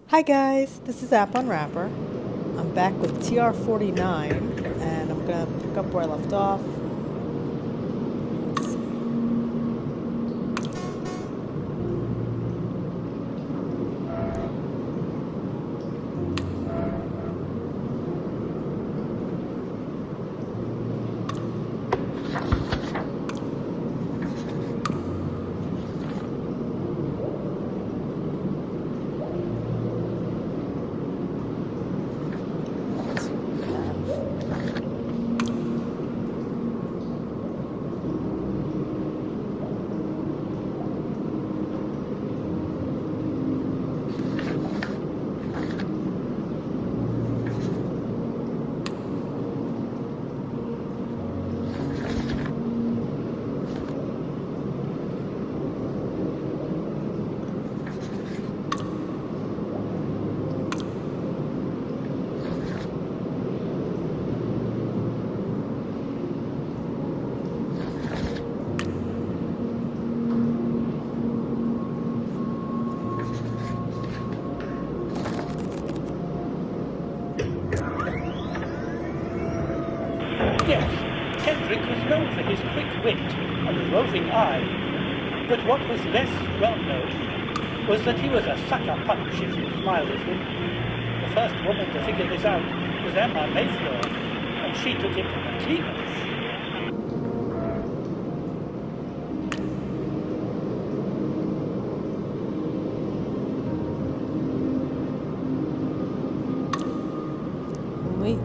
Hi guys, this is App Unwrapper. I'm back with TR-49 and I'm gonna pick up where I left off. Let's see. Yes, Kendrick was known for his quick wit and roving eye, but what was less well known was that he was a sucker punch if you smiled at him. The first woman to figure this out was Emma Mayflower, and she took him to the cleaners. Wait.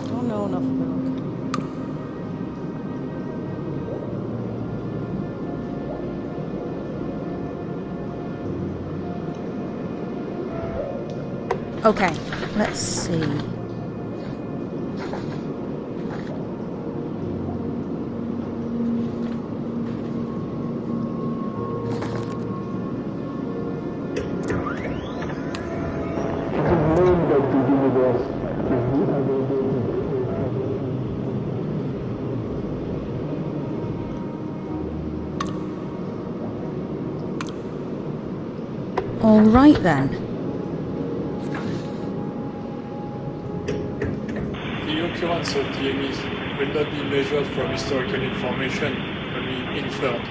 Don't know enough about it. Okay, let's see. All right then. The occurrence of DMEs will not be measured from historical information, only inferred.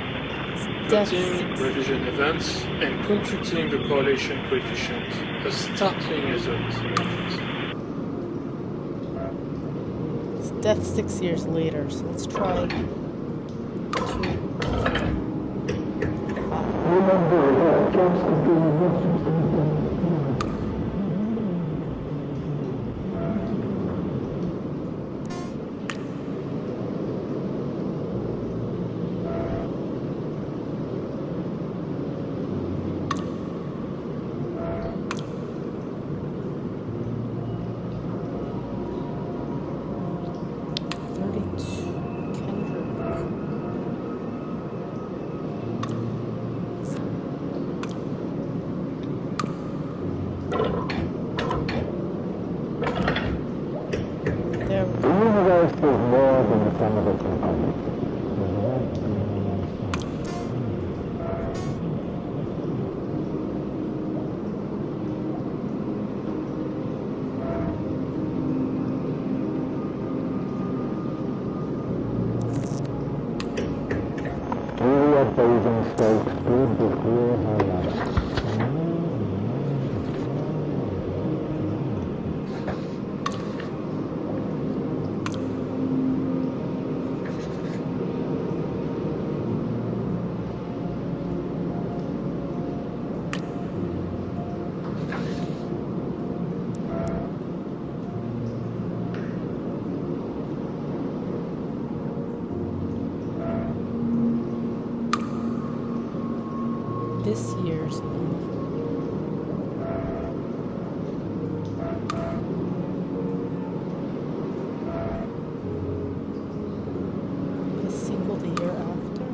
Plotting revision events and computing the correlation coefficient, a startling result. It's death 6 years later, so let's try. This year's the sequel the year after.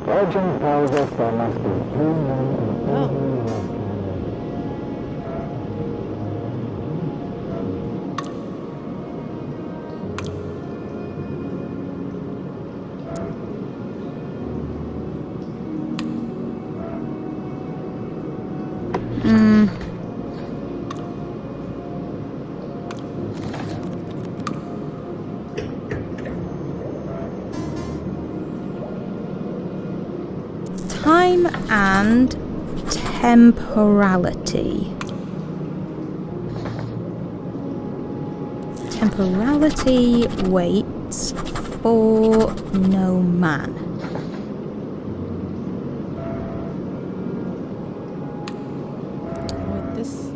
Legend tells us there must be 2 men in Oh. and temporality. Temporality waits for no man. With this.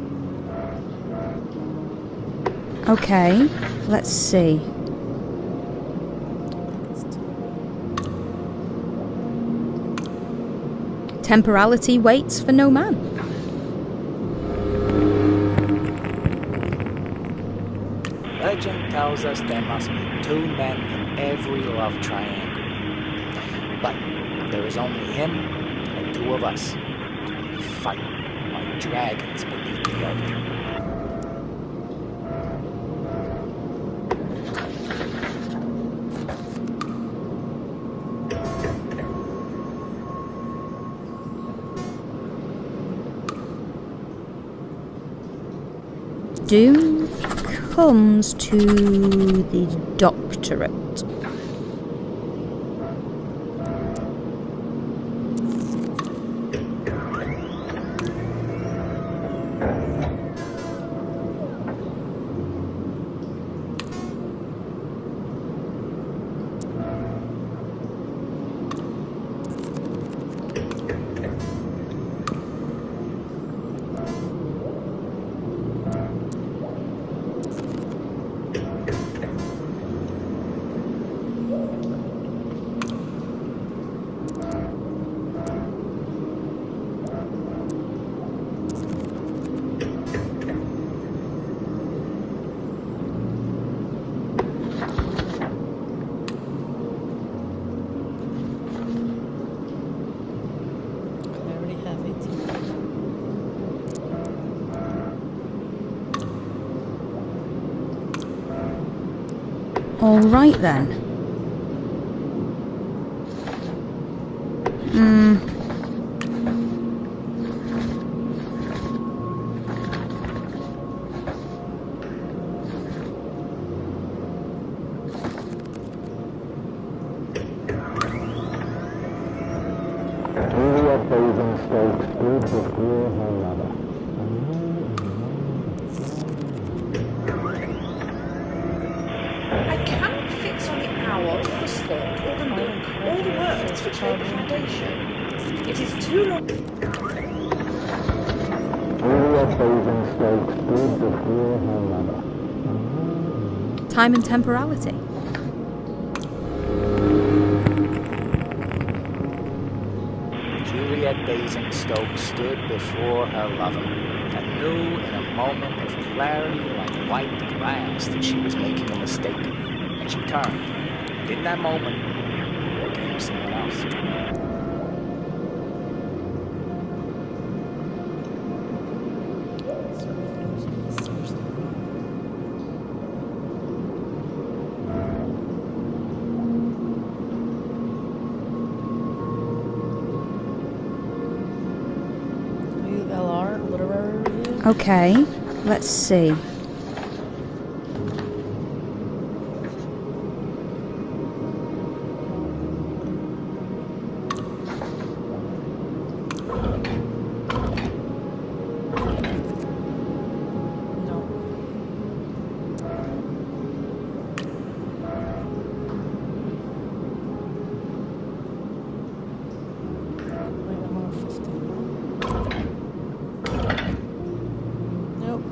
Okay, let's see. Temporality waits for no man. Legend tells us there must be two men in every love triangle. But there is only him and two of us. And we fight like dragons beneath the earth. Doom comes to the doctorate. All right then. I cannot fix on the hour, or the spot, or the look, or the words which lay the foundation. It is too long. Time and temporality. Juliet Basingstoke stood before her lover and knew in a moment of clarity like white glass that she was making a mistake. And she turned. And in that moment, there came someone else. LR, literary review. Okay, let's see. No. Wait, I'm on 15. Nope.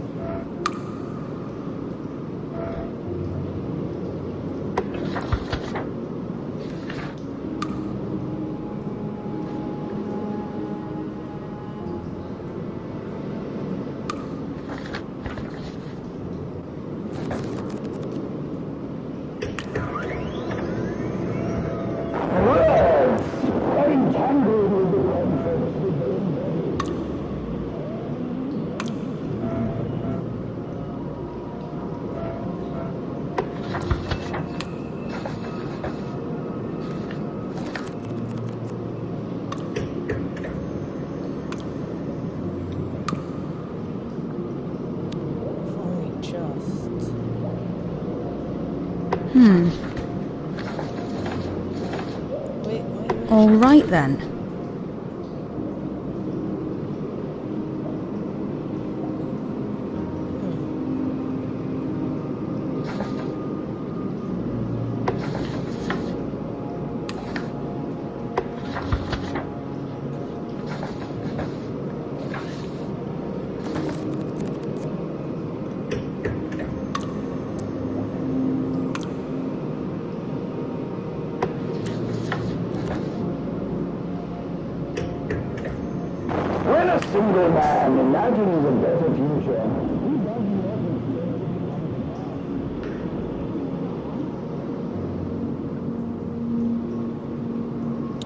If only just. Wait. All right then. single man imagines a better future.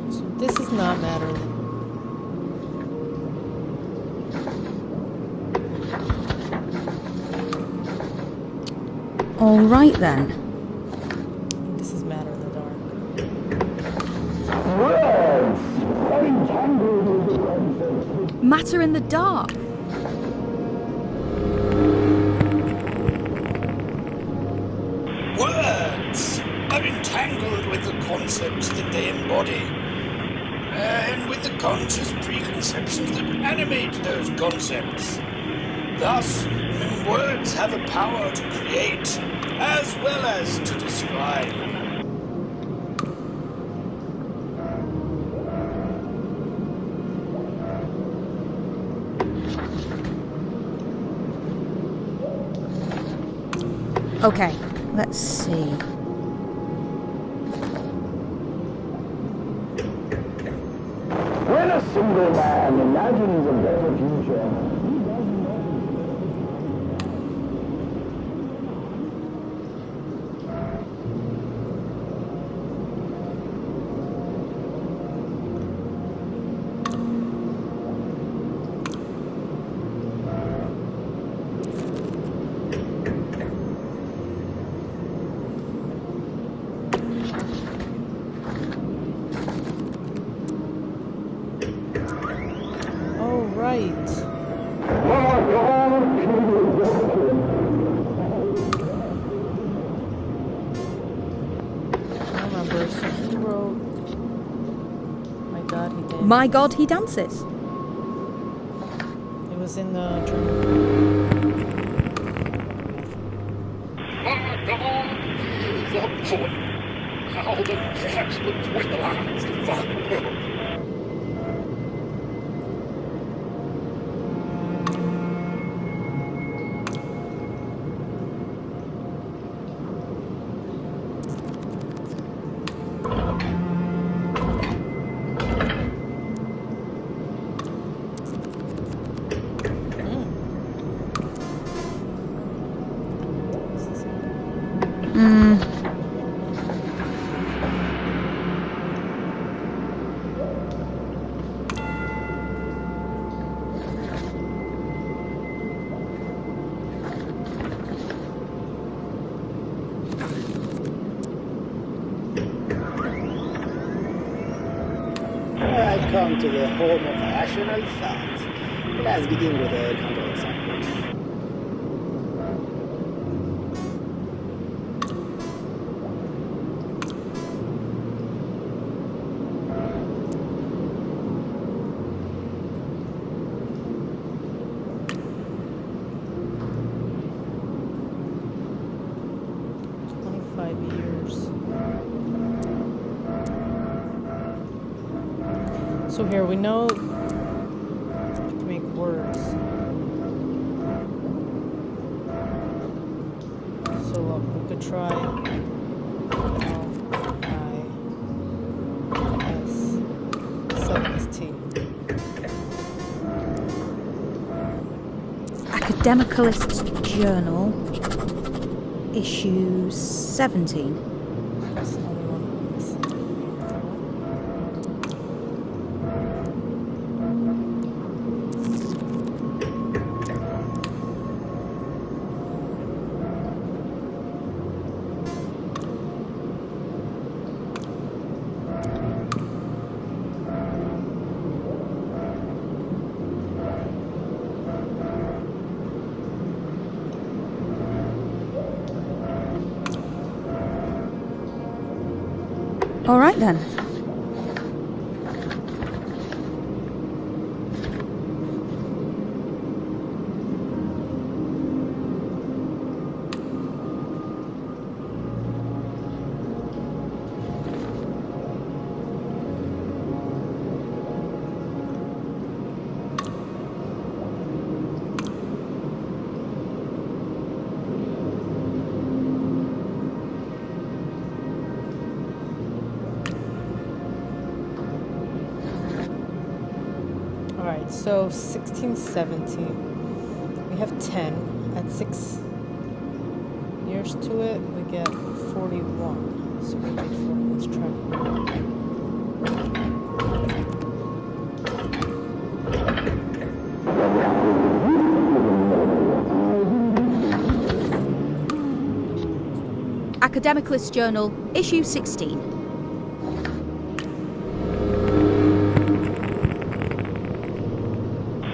So this is not mattering. All right then. This is matter in the dark. Words entangled with the concepts. Matter in the dark. Words are entangled with the concepts that they embody, and with the conscious preconceptions that animate those concepts. Thus, words have a power to create as well as to describe. Okay, let's see. When a single man imagines a better future, Oh, right. I remember. So he wrote. My God, he did. My God, he dances. It was in the journal. My God, he is a poet. How the cats would twinkle eyes to find the world. I've come to the home of rational thought. Let's begin with a counterexample. So here we know you can make words. So look, we could try L-I-S-7-S-T. Academicalist's Journal, issue 17. That's the only one missing. All right then. So 16, 17. We have 10. Add 6 years to it, we get 41. So we need 40. Let's try. Academicalist Journal, issue 16.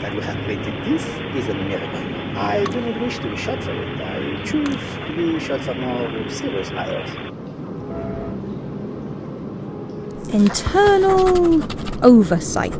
That we have created this is a miracle. I do not wish to be shot for it. I choose to be shot for more serious matters. Internal oversight.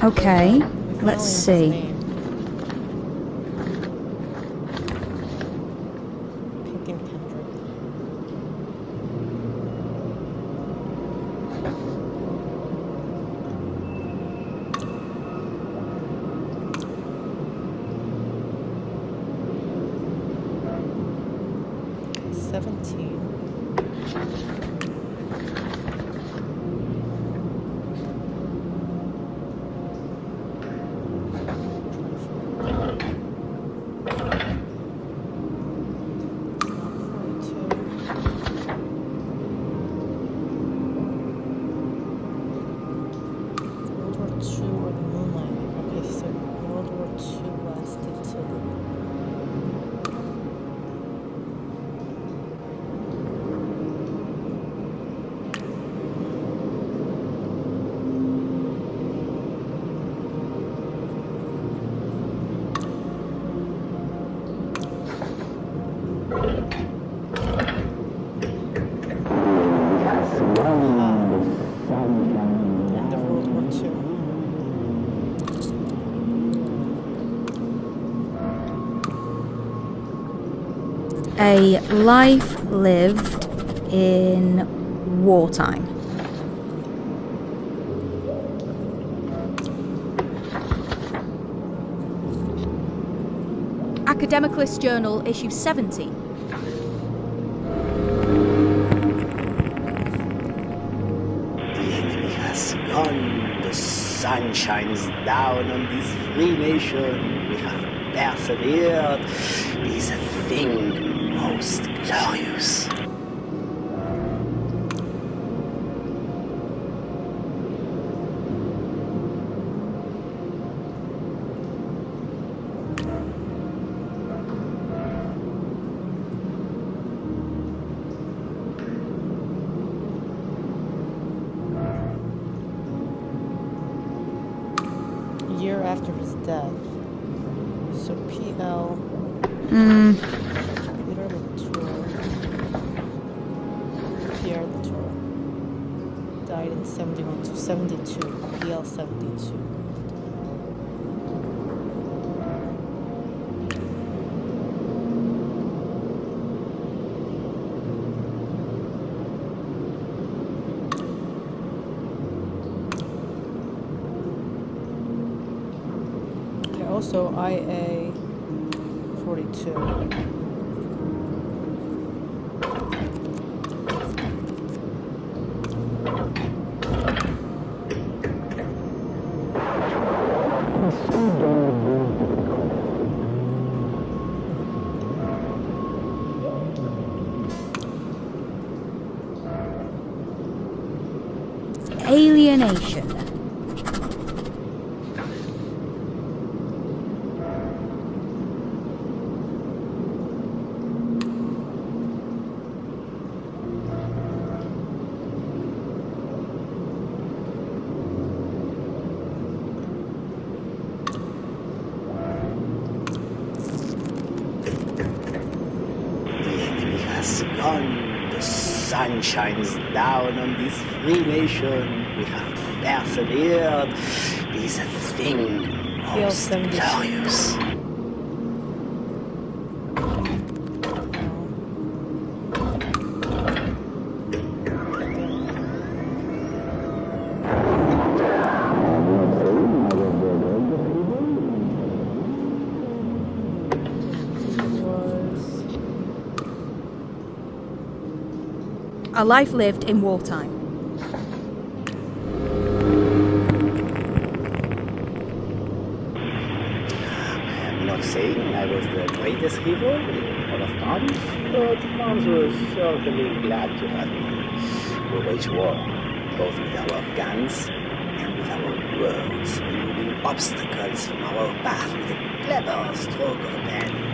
Okay, let's see. Picking Kendrick. Okay, 17. A life lived in wartime. Academicalist Journal, issue 70. The enemy has gone. The sun shines down on this free nation. We have persevered. It is a thing most glorious. Year after his death. So PL. Peter Latour. Pierre Latour. Died in 71 to 72. PL 72. Also, IA 42. Alienation. The sun shines down on this free nation. We have persevered. It is a thing most glorious. No. A life lived in wartime. I'm not saying I was the greatest hero in all of times, but Mons was certainly glad to have me. We wage war, both with our guns and with our words, removing obstacles from our path with a clever stroke of a pen.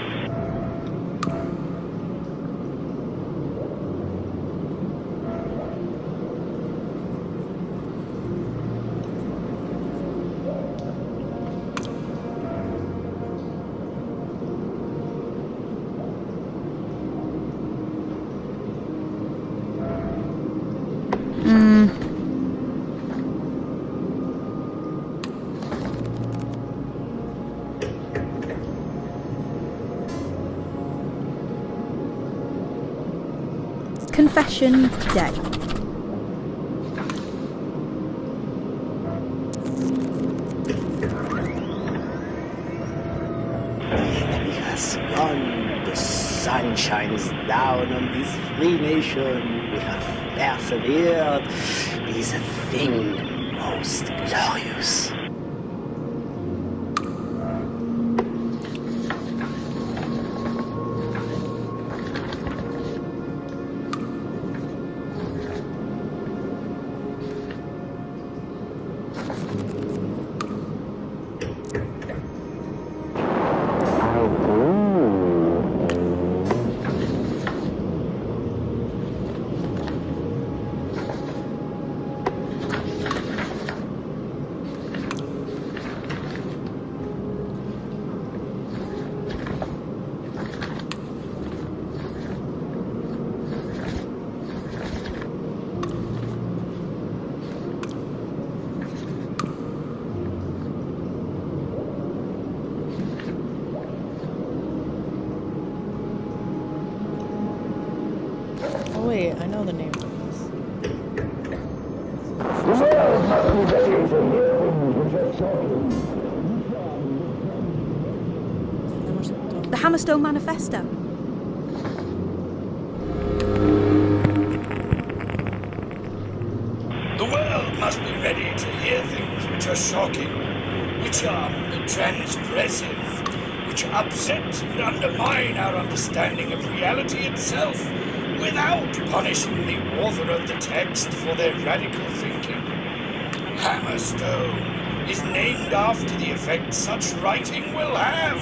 Confession Day. The enemy has gone. The sun shines down on this free nation. We have persevered. It is a thing most glorious. Oh wait, I know the name of this. The world must be ready to hear things which are shocking. The Hammerstone Manifesto. The world must be ready to hear things which are shocking, which are transgressive, which upset and undermine our understanding of reality itself, without punishing the author of the text for their radical thinking. Hammerstone is named after the effect such writing will have.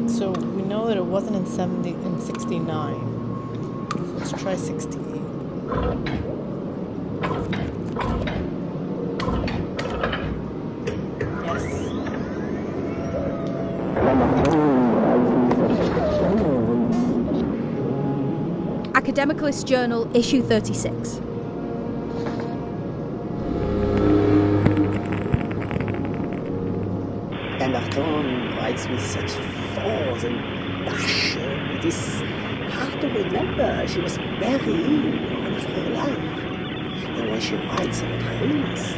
So we know that it wasn't in 69. So let's try 68. Yes. Academicalist Journal, issue 36. Hammerstone writes with such force and passion. It is hard to remember. She was very ill all of her life. And when she writes about her illness,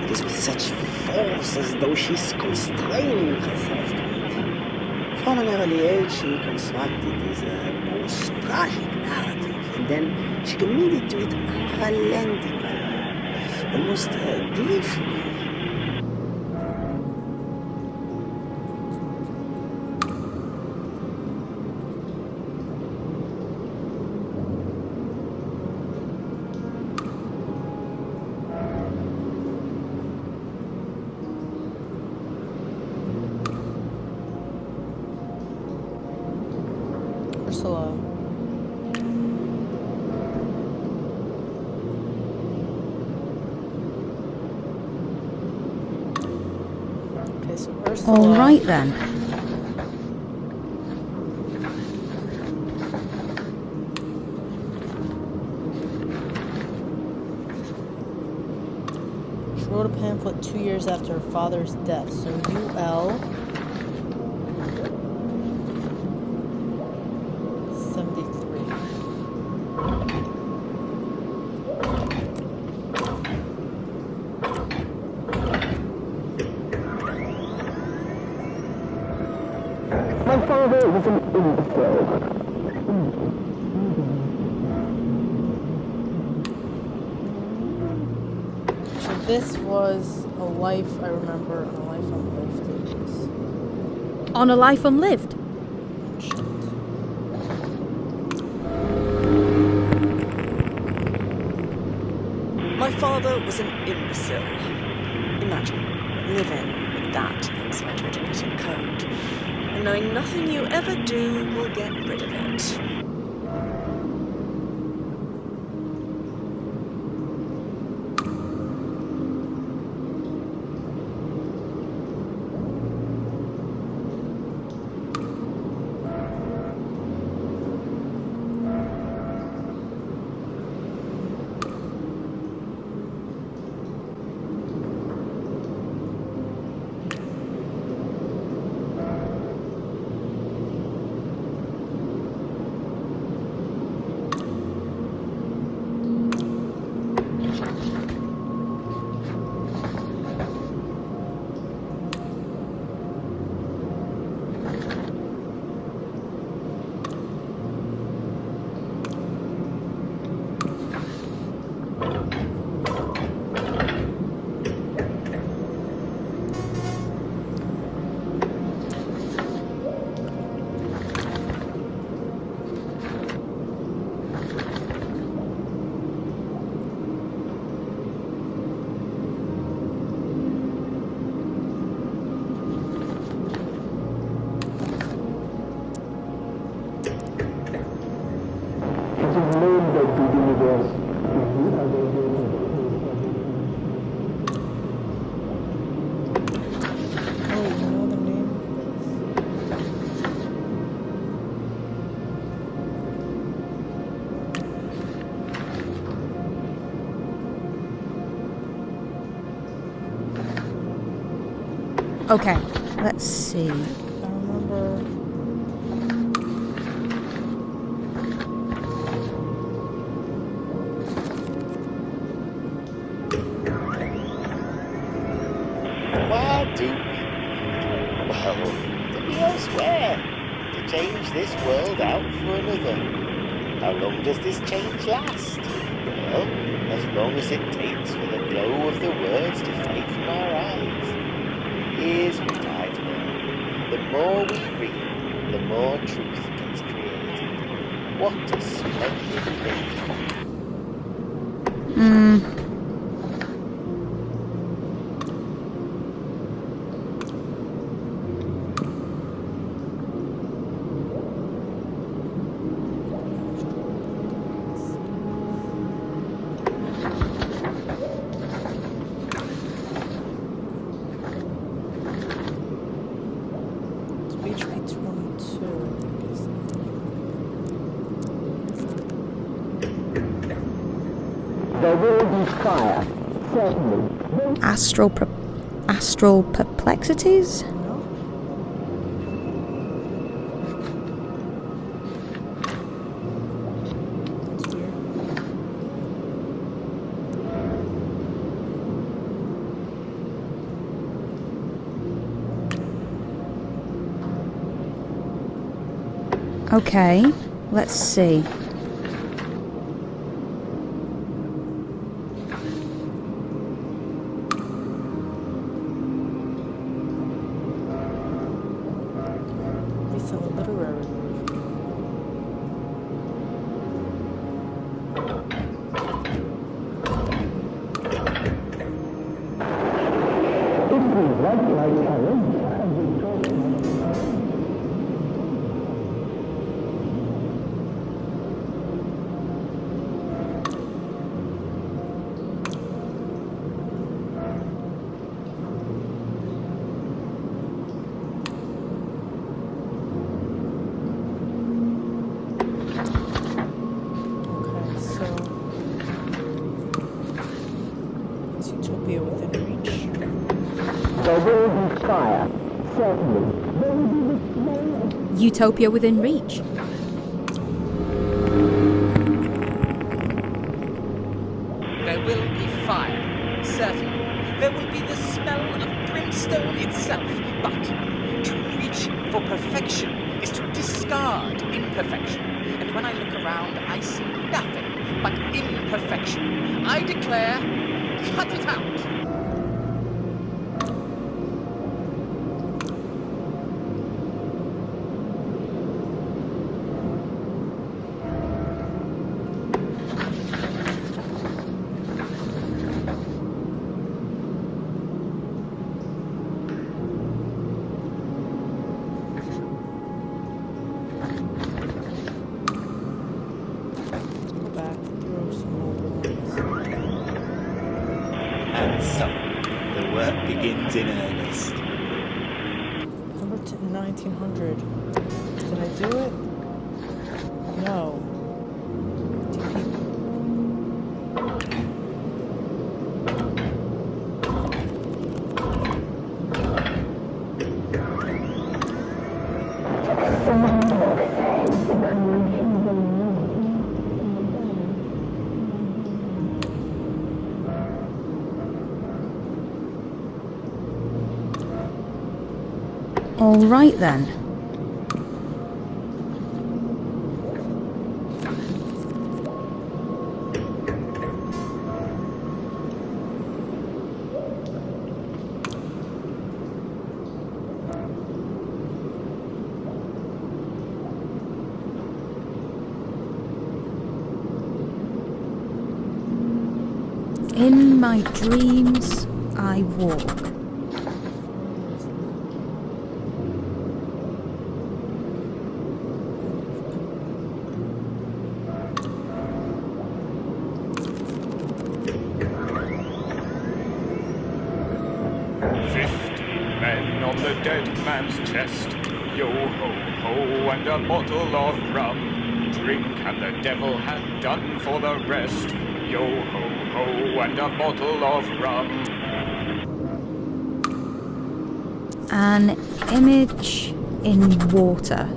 it is with such force as though she's constraining herself to it. From an early age, she constructed this most tragic narrative, and then she committed to it unrelentingly, almost gleefully. still All alive. right then. She wrote a pamphlet 2 years after her father's death. So UL 73. My father was an imbecile. So this was a life I remember and a life unlived. It was On a life unlived. mentioned. My father was an imbecile. Imagine living with that inside your genetic code, and knowing nothing you ever do will get rid of it. Oh, you know the name of Okay, let's see. this? I remember. Where do we? Well, to be elsewhere. To change this world out for another. How long does this change last? Well, as long as it takes for the glow of the words to fade from our eyes. Here's what I've learned. The more we read, the more truth gets created. What a splendid thing. It's HP 22. There will be fire, certainly. Astral perplexities? No? That's weird. Okay, let's see. Recent literary review. It was like challenge. so it's utopia within reach. There will be fire, certainly. There will be the smell of Utopia within reach. There will be fire, certainly. There will be the smell of brimstone itself. But to reach for perfection is to discard imperfection. And when I look around, I see nothing but imperfection. I declare, cut it out! And so, the work begins in earnest. Number 1900. Did I do it? No. All right then. In my dreams, I walk. On the dead man's chest, yo ho ho, and a bottle of rum. Drink and the devil had done for the rest. Yo ho ho, and a bottle of rum. An image in water.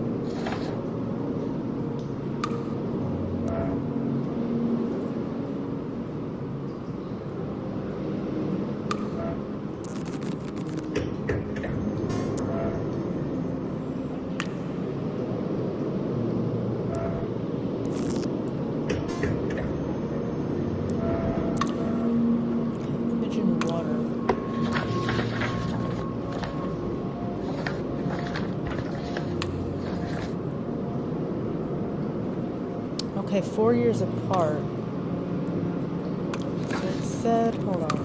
Okay, 4 years apart. So it said, hold on.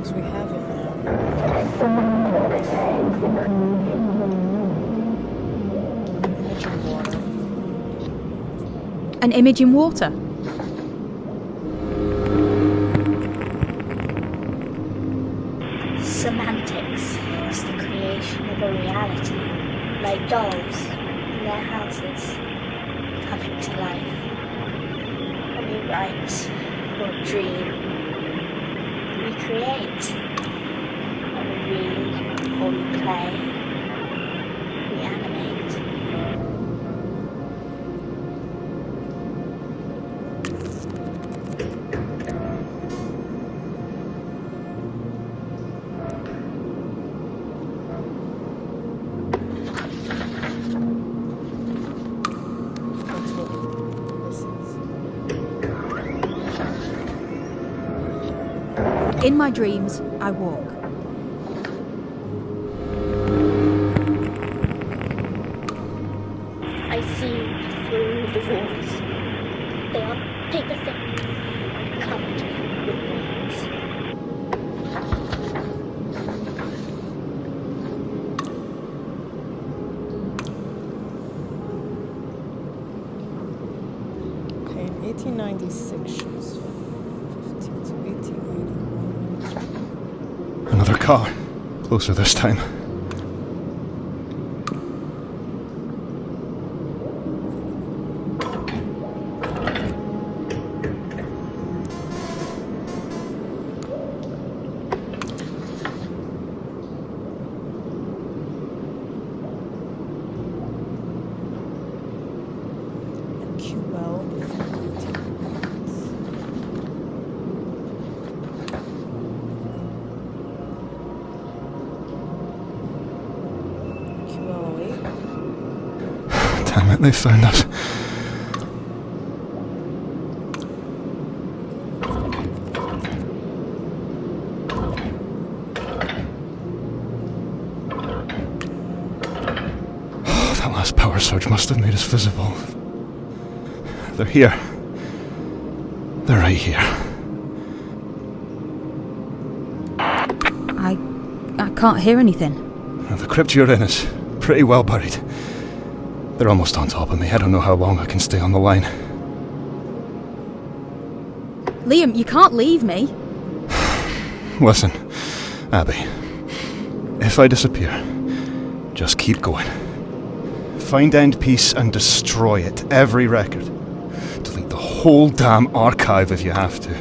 So we have it now. Image in water. An image in water. Semantics is the creation of a reality, like dolls in their houses, coming to life. When we write or dream, we create. When we read or we play, we animate. In my dreams, I walk. I see through the walls. They are paper thin, covered with words. Okay, in 1896, she was 15 to 1881. Another car. Closer this time. Damn it, they found us. That last power surge must have made us visible. They're here. They're right here. I can't hear anything. The crypt you're in is pretty well buried. They're almost on top of me. I don't know how long I can stay on the line. Liam, you can't leave me. Listen, Abby. If I disappear, just keep going. Find End Peace and destroy it. Every record. Delete the whole damn archive if you have to.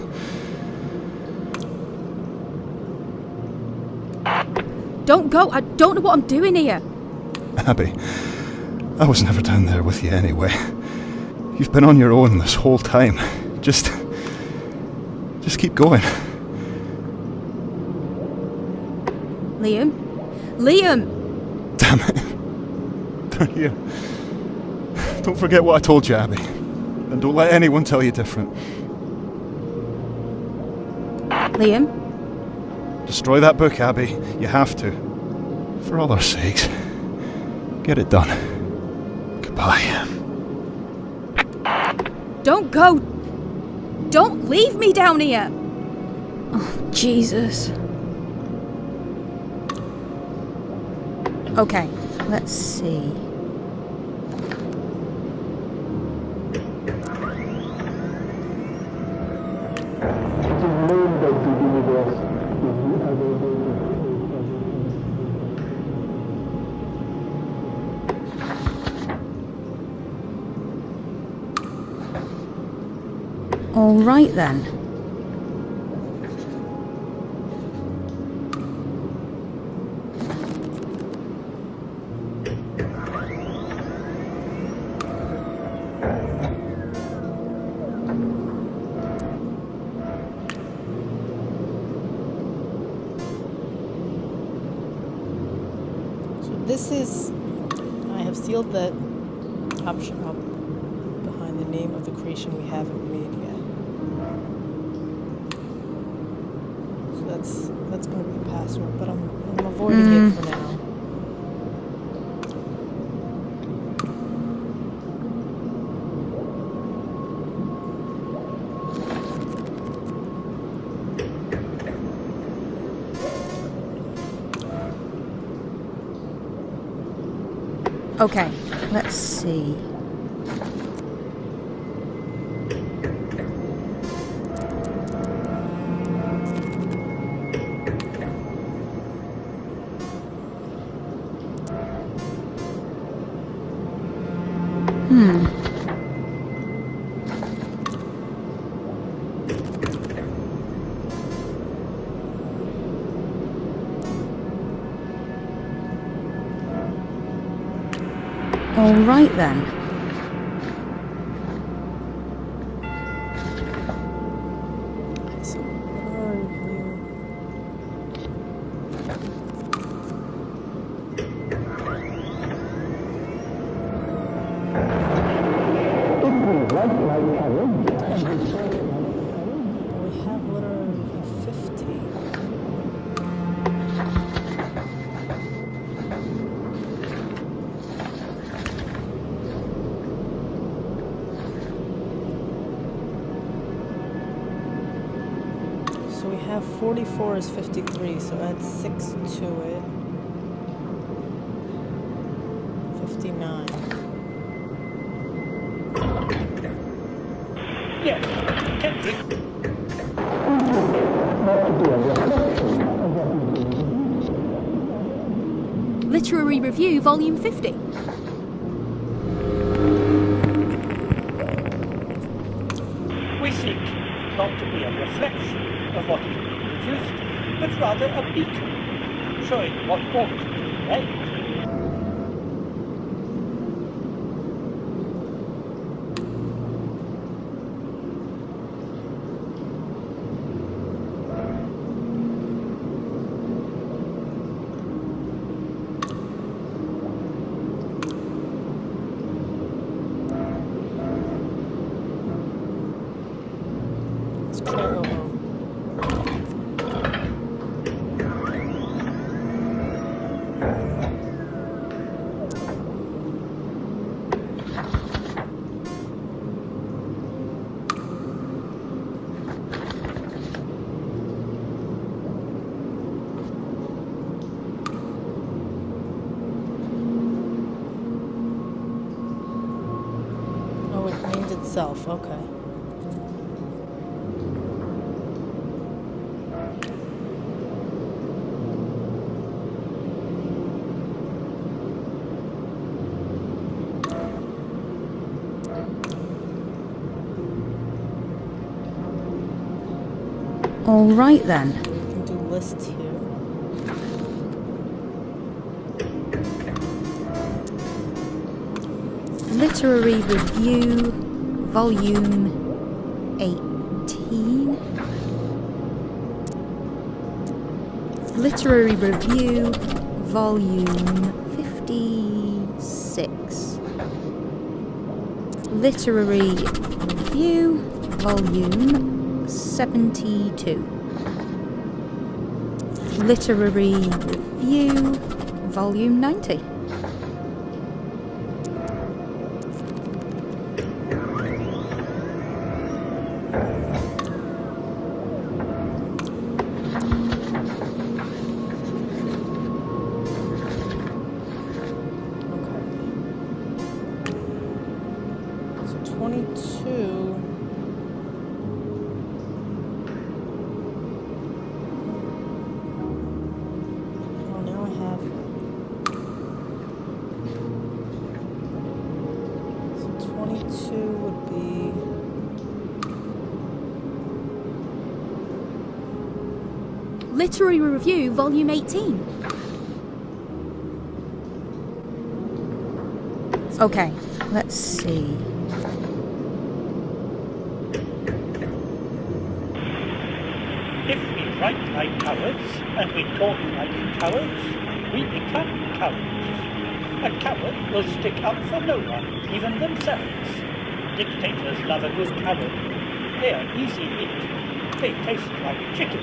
Don't go. I don't know what I'm doing here. Abby, I was never down there with you anyway. You've been on your own this whole time. Just keep going. Liam? Liam! Damn it. They're here. Don't forget what I told you, Abby. And don't let anyone tell you different. Liam? Destroy that book, Abby. You have to. For all our sakes. Get it done. Goodbye. Don't go! Don't leave me down here! Oh, Jesus. Okay, let's see. All right then. This is, I have sealed that option up behind the name of the creation we haven't made yet. So that's going to be the password, but I'm avoiding it for now. Okay, let's see. All right then. So, we have literally 50. So we have 44 is 53, so add 6 to it. 59. Yes, Kendrick. Literary Review, Volume 50. We seek not to be a reflection of what is being produced, but rather a beacon, showing what ought to be made. Oh, it named itself. Okay. All right then. We can do list here. Literary Review, Volume 18. Literary Review, Volume 56. Literary Review, Volume 72. Literary Review, Volume 90. So 22. Oh, now I have. So 22 would be. Literary Review, Volume 18. Okay, let's see. If we write like cowards and we talk like cowards, we become cowards. A coward will stick up for no one, even themselves. Dictators love a good coward. They are easy meat. They taste like chicken.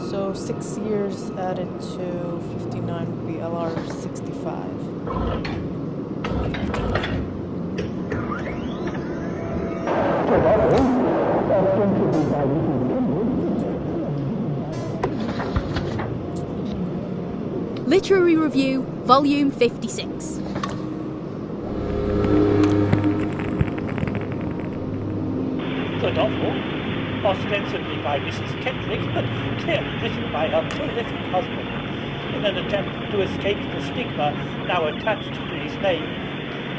So 6 years added to 59 would be LR 65. Literary Review, Volume 56. The novel, ostensibly by Mrs. Kendrick, but clearly written by her prolific husband, in an attempt to escape the stigma now attached to his name,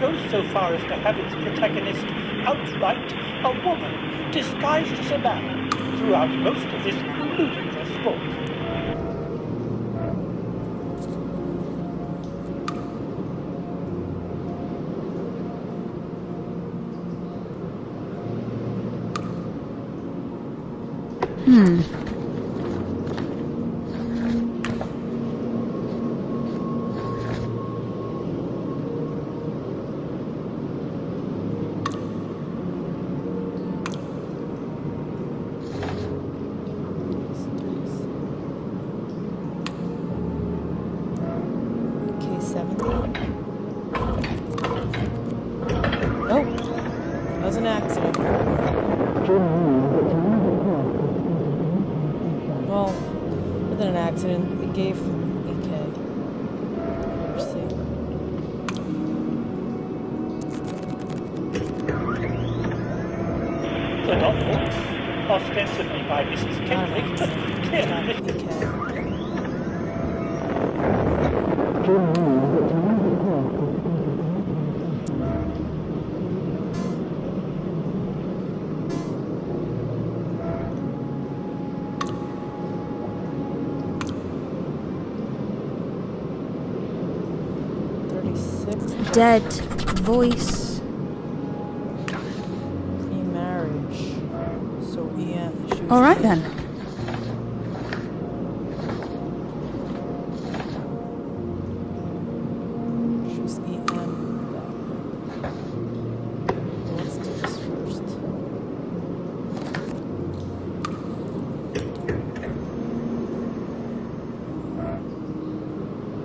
goes so far as to have its protagonist outright a woman disguised as a man throughout most of this ludicrous book. Okay, 70. Oh, that was an accident. Well, other than an accident, it gave EK. Let's see. The novel, ostensibly by Mrs. Kendrick, but clearly written. Dead Voice. Pre-marriage. So EN. All right then. Choose EM. Let's do this first.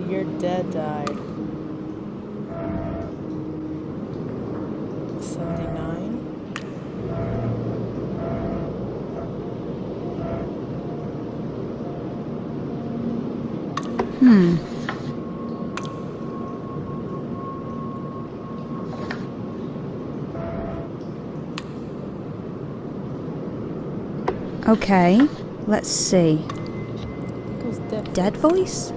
Your dad died. 79. Okay, let's see. Goes Dead voice?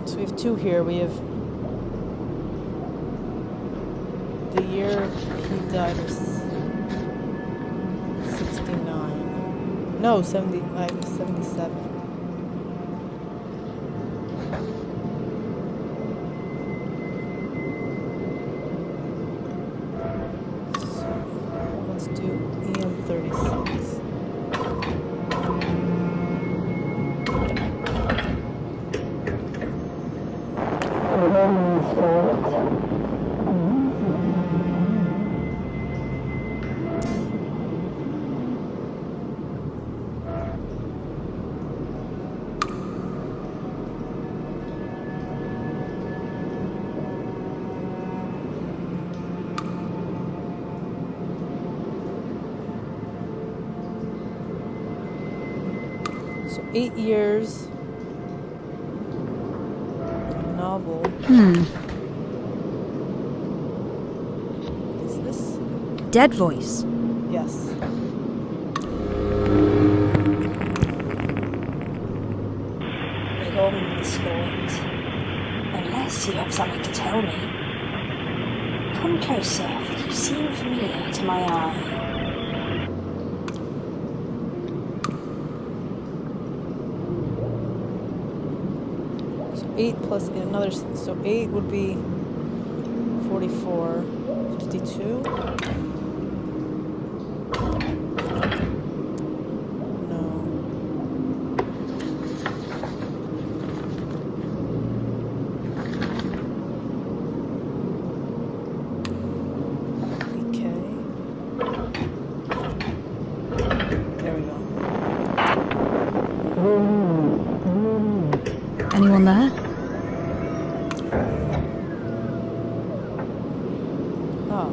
So we have two here. We have the year he died was 69. No, 77. So let's do EM36. So 8 years. Novel. Is this? Dead voice. Yes. Begone, spirit. Unless you have something to tell me. Come closer, for you seem familiar to my eye. So 8 plus another. So 8 would be 44. 52. Anyone there? Oh.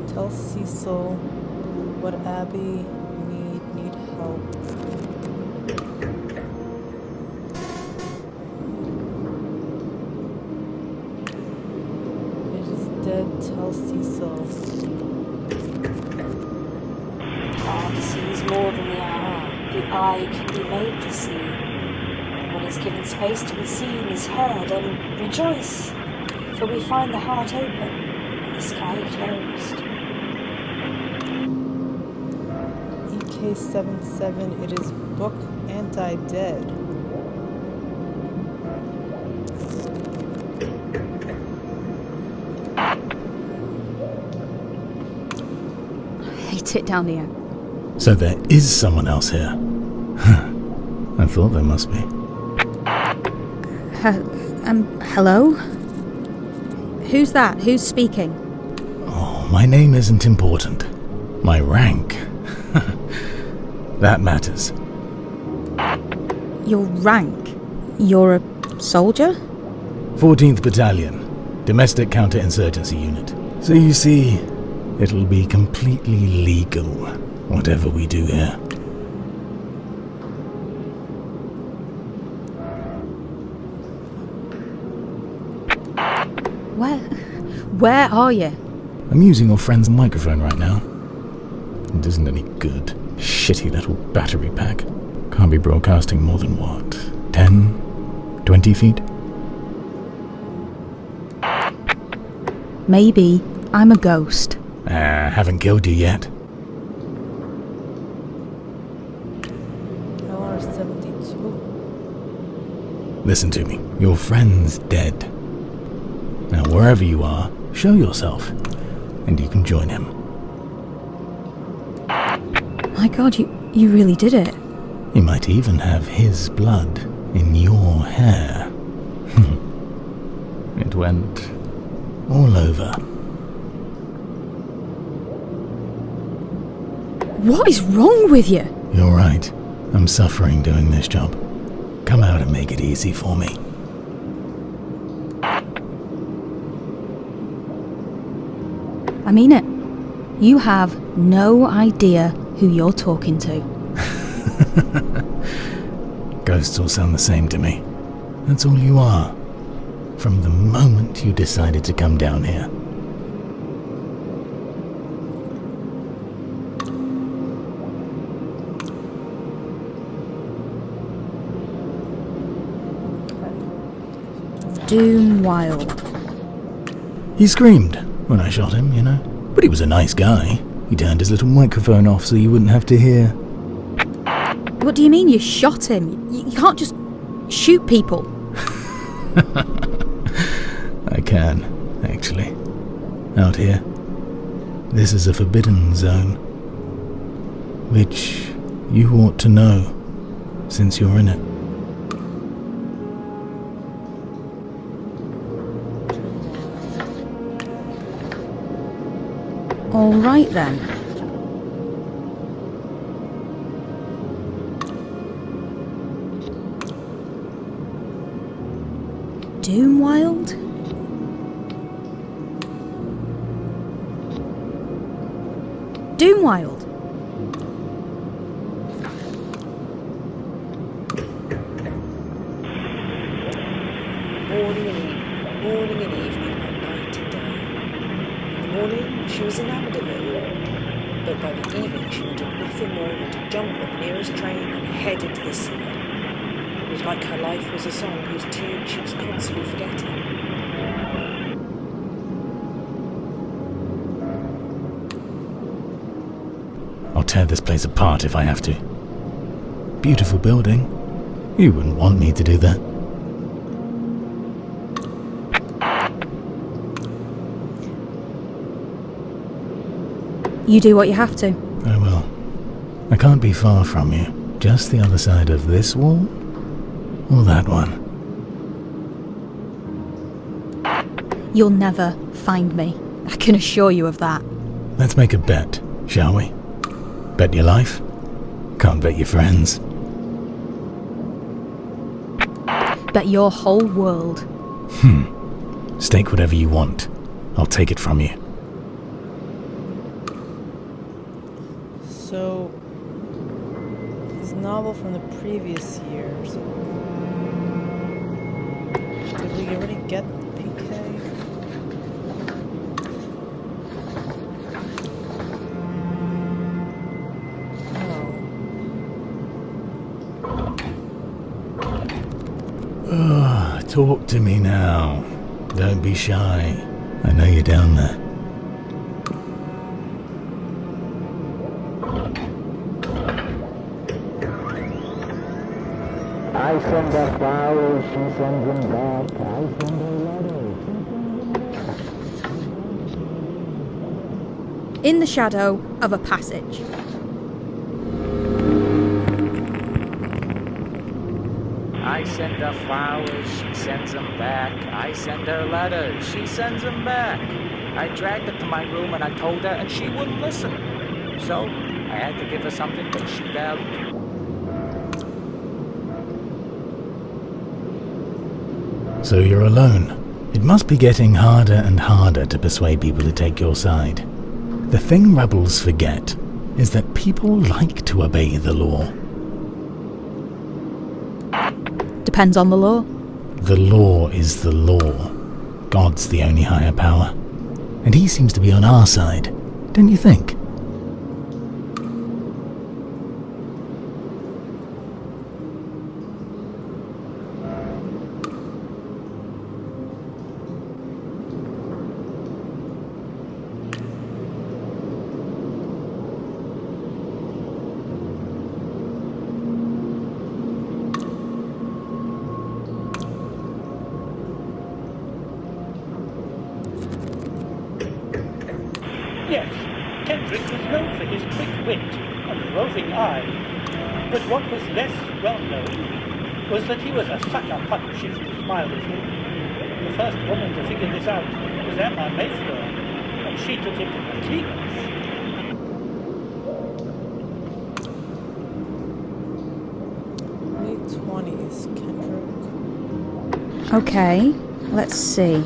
Tell Cecil what Abby need help. It is dead. Tell Cecil. The heart sees more than the eye. The eye can be made to see. And what is given space to be seen is heard, and rejoice, for we find the heart open and the sky closed. EK77, it is book anti-dead. I hate it down here. So there is someone else here. I thought there must be. Hello? Who's that? Who's speaking? Oh, my name isn't important. My rank. That matters. Your rank? You're a soldier? 14th Battalion, Domestic Counterinsurgency Unit. So you see, it'll be completely legal, whatever we do here. Where are you? I'm using your friend's microphone right now. It isn't any good. Shitty little battery pack. Can't be broadcasting more than what? 10? 20 feet? Maybe I'm a ghost. Haven't killed you yet. LR-72. Listen to me. Your friend's dead. Now, wherever you are, show yourself, and you can join him. My God, you really did it. You might even have his blood in your hair. It went all over. What is wrong with you? You're right. I'm suffering doing this job. Come out and make it easy for me. I mean it. You have no idea who you're talking to. Ghosts all sound the same to me. That's all you are. From the moment you decided to come down here. Doom Wild. He screamed when I shot him, you know. But he was a nice guy. He turned his little microphone off so you wouldn't have to hear. What do you mean you shot him? You can't just shoot people. I can, actually. Out here. This is a forbidden zone. Which you ought to know, since you're in it. All right then. Doom Wild? Doom Wild. Morning and evening, and night and day. In the morning, she was enamoured of it all, but by the evening she wanted nothing more than to jump on the nearest train and head into the sea. It was like her life was a song whose tune she was constantly forgetting. I'll tear this place apart if I have to. Beautiful building. You wouldn't want me to do that. You do what you have to. I will. I can't be far from you. Just the other side of this wall? Or that one? You'll never find me. I can assure you of that. Let's make a bet, shall we? Bet your life? Can't bet your friends. Bet your whole world. Stake whatever you want. I'll take it from you. So, his novel from the previous years. Did we already get the PK? Oh, talk to me now. Don't be shy. I know you're down there. I send her flowers, she sends them back. I send her letters. In the shadow of a passage. I send her flowers, she sends them back. I send her letters, she sends them back. I dragged her to my room and I told her and she wouldn't listen. So, I had to give her something that she valued. So you're alone. It must be getting harder and harder to persuade people to take your side. The thing rebels forget is that people like to obey the law. Depends on the law. The law is the law. God's the only higher power. And he seems to be on our side, don't you think? Yes, Kendrick was known for his quick wit and roving eye, but what was less well known was that he was a sucker punch, if you smile at him. The first woman to figure this out was Emma Mayfield, and she took him to the cleaners. Late 20s, Kendrick. Okay, let's see.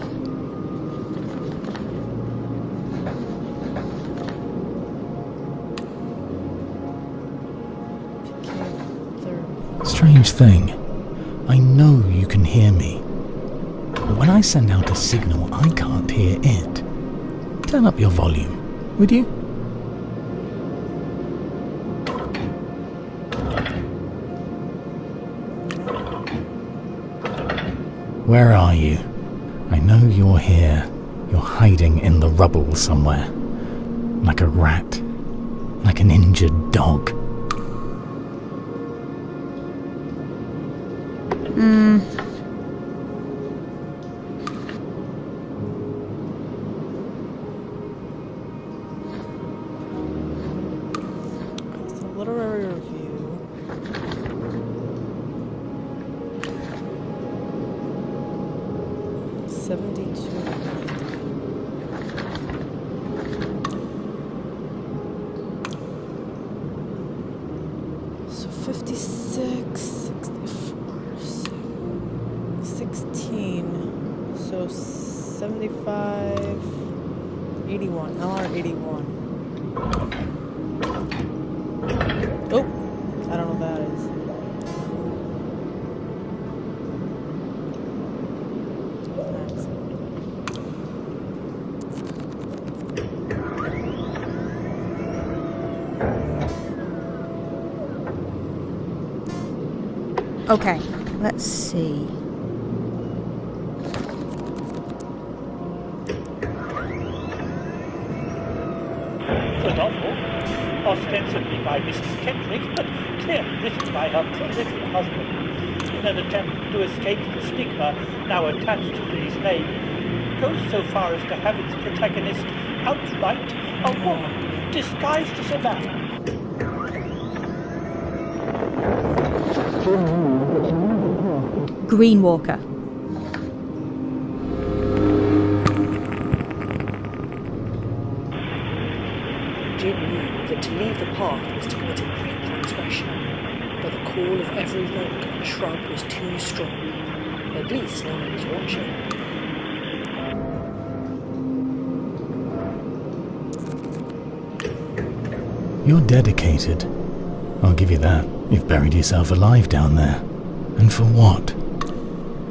Strange thing. I know you can hear me. But when I send out a signal, I can't hear it. Turn up your volume, would you? Where are you? I know you're here. You're hiding in the rubble somewhere. Like a rat. Like an injured dog. It's a literary review. So 56, 64, 16. So 75, 81, LR 81. Oh, I don't know what that is. Okay, let's see. The novel, ostensibly by Mrs. Kendrick, but clearly written by her prolific husband, in an attempt to escape the stigma now attached to his name, goes so far as to have its protagonist outright a woman disguised as a man. Greenwalker. Jim knew that to leave the path was to commit a great transgression, but the call of every rock and shrub was too strong. At least no one was watching. You're dedicated. I'll give you that. You've buried yourself alive down there. And for what?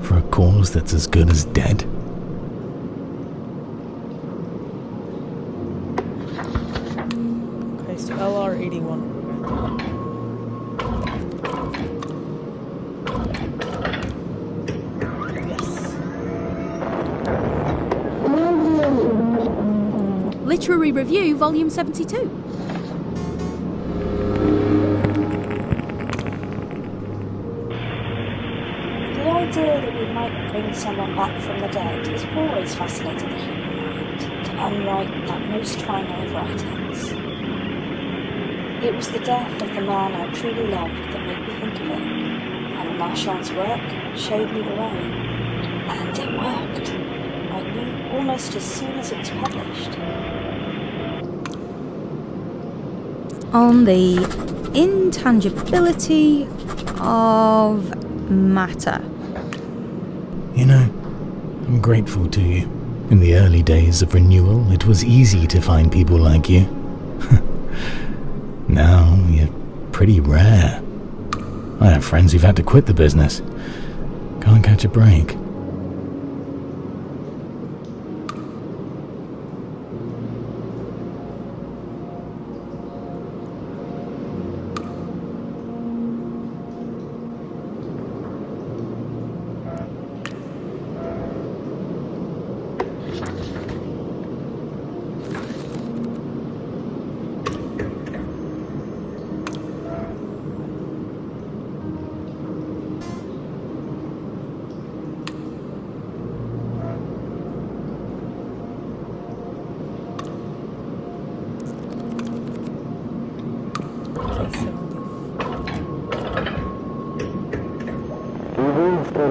For a cause that's as good as dead? Okay, so LR 81. Yes. Literary Review, Volume 72. The idea that we might bring someone back from the dead has always fascinated the human mind, to unwrite that most final of writings. It was the death of the man I truly loved that made me think of it, and Marchand's work showed me the way. And it worked. I knew almost as soon as it was published. On the intangibility of matter. You know, I'm grateful to you. In the early days of renewal, it was easy to find people like you. Now, you're pretty rare. I have friends who've had to quit the business. Can't catch a break.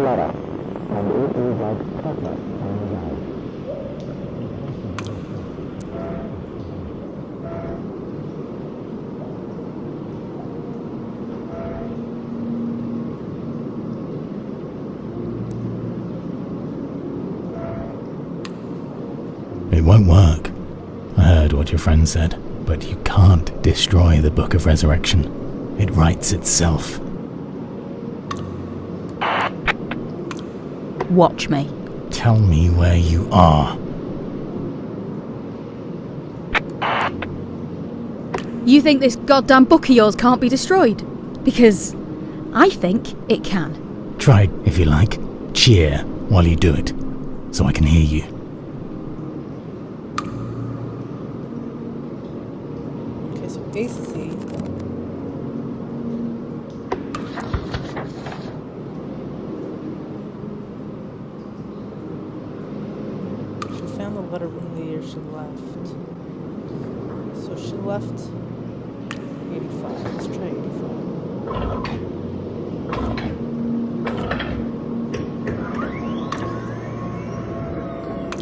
slaughter, and it is like pepper on rice. It won't work. I heard what your friend said, but you can't destroy the Book of Resurrection. It writes itself. Watch me. Tell me where you are. You think this goddamn book of yours can't be destroyed? Because I think it can. Try, if you like. Cheer while you do it, so I can hear you. Okay, so AC. She found the letter in the year she left. So she left 85. Let's try 85.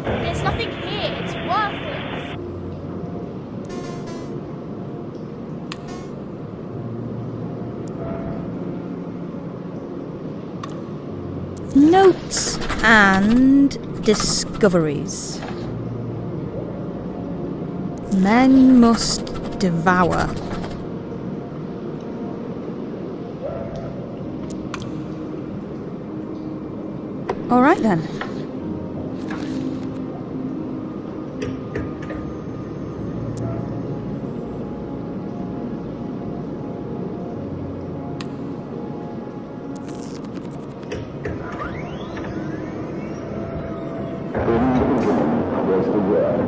There's nothing here. It's worthless. Notes and discoveries. Men must devour. All right then. Was the word.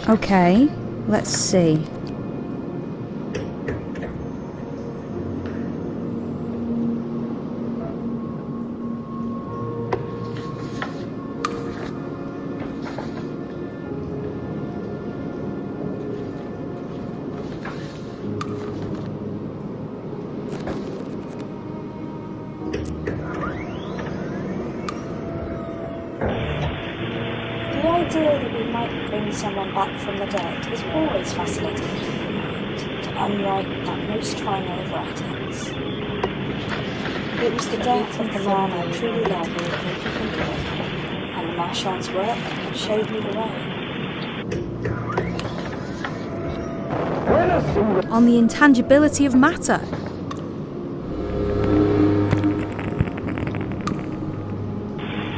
Okay, let's see. The idea that we might bring someone back from the dead has always fascinated me in my mind, to unwrite that most final of writings. It was the death of the man I truly loved that made me think of it, and the Marchand's work that showed me the way. On the intangibility of matter.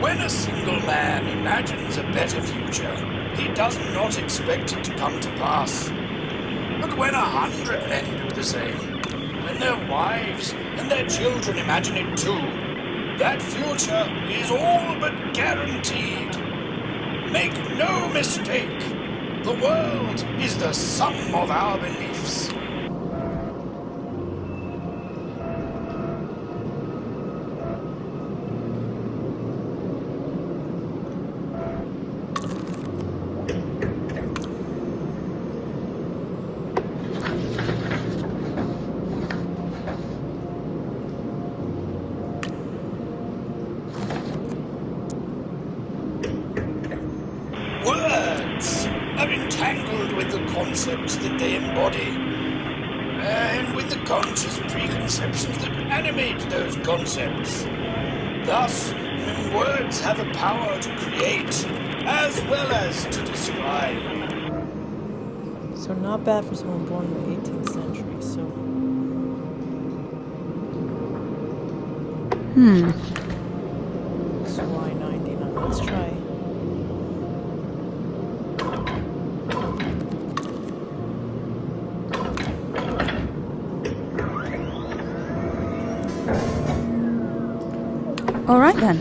When a single man imagines a better future, he does not expect it to come to pass. But when 100 men do the same, when their wives and their children imagine it too, that future is all but guaranteed. Make no mistake, the world is the sum of our beliefs. Words are entangled with the concepts that they embody, and with the conscious preconceptions that animate those concepts. Thus, words have a power to create as well as to describe. So not bad for someone born in the 18th century, so... XY99, let's try. All right then.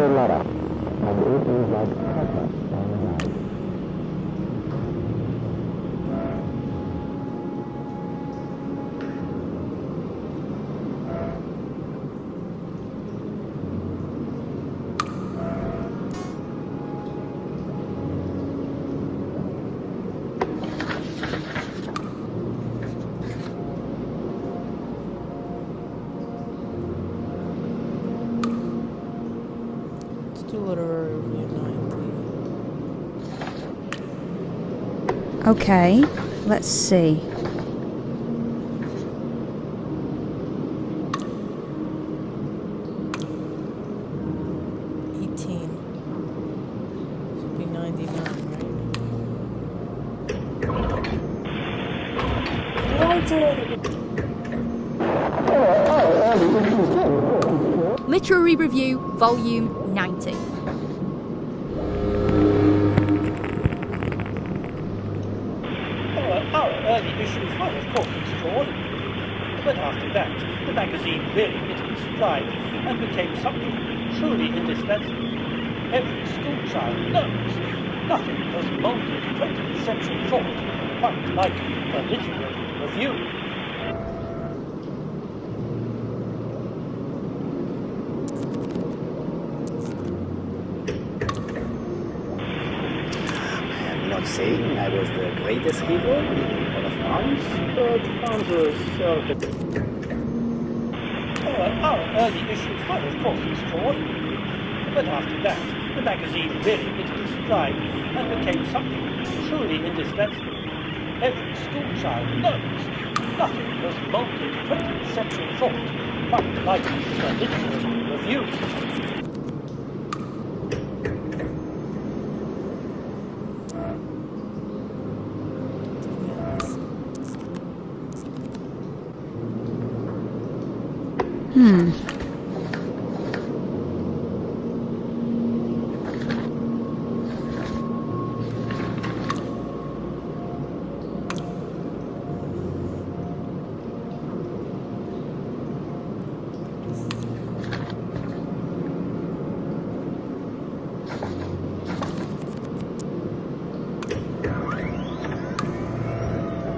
capital letter, and it is like pepper on a knife. Literary review 90. Okay, let's see. Should be 99, right? Literary Review, Volume 90. Our early issues were, of course, extraordinary. But after that, the magazine really hit its stride and became something truly indispensable. Every schoolchild knows nothing has molded 20th century thought quite like the literary review. Saying I was the greatest hero in all of France, but on the surface. Our early issues were, of course, extraordinary. But after that, the magazine really hit its stride and became something truly indispensable. Every schoolchild knows nothing has molded 20th century thought quite like the literary review.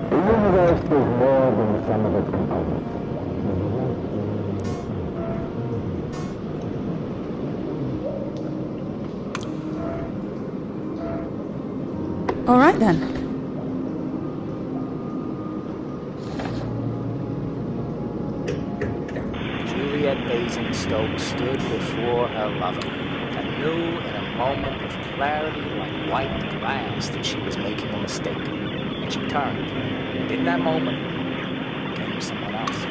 The universe is more than the sum of its components. All right then. Juliet Basingstoke stood before her lover and knew in a moment of clarity like white glass that she was making a mistake. And she turned, and in that moment became someone else.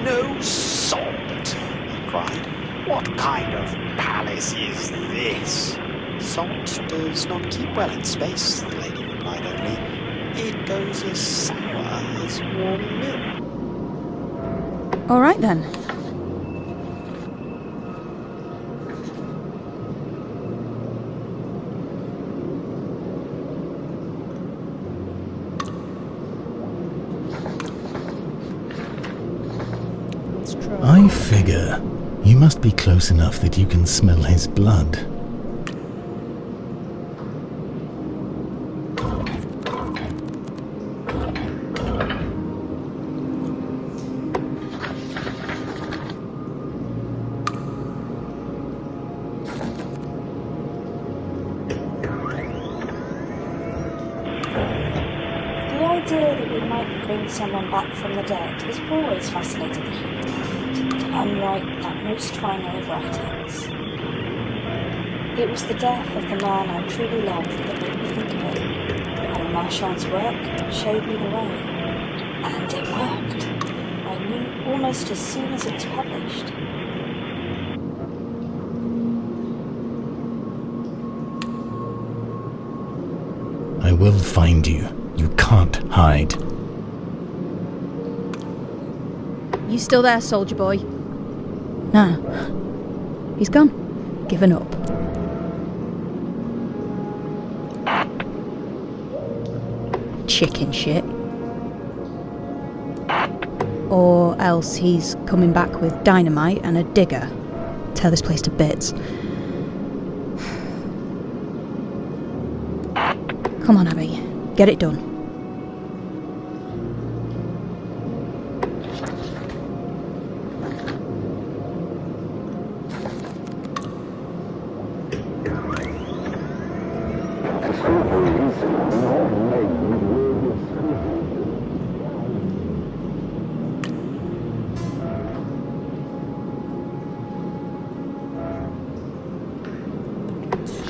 No salt, he cried. What kind of palace is this? Salt does not keep well in space, the lady replied only. It goes as sour as warm milk. All right then. I figure you must be close enough that you can smell his blood. idea that we might bring someone back from the dead has always fascinated the human mind, to unwrite that most final of writings. It was the death of the man I truly loved that made me think of it, and Marchand's work showed me the way. And it worked. I knew almost as soon as it was published. I will find you. You can't hide. You still there, soldier boy? Nah. He's gone. Given up. Chicken shit. Or else he's coming back with dynamite and a digger. Tear this place to bits. Come on, Abby. Get it done.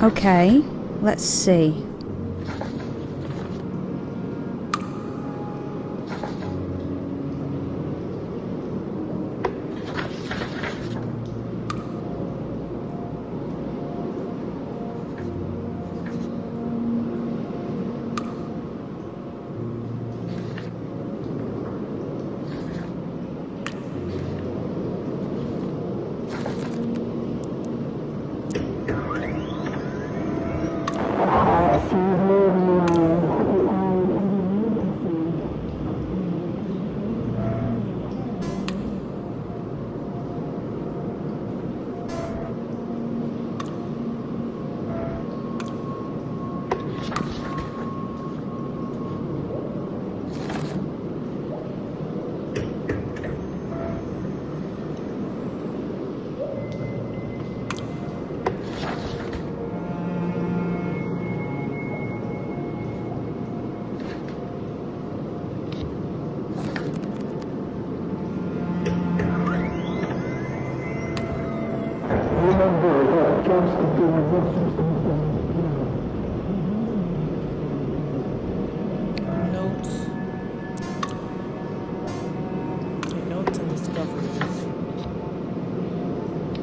Okay, let's see.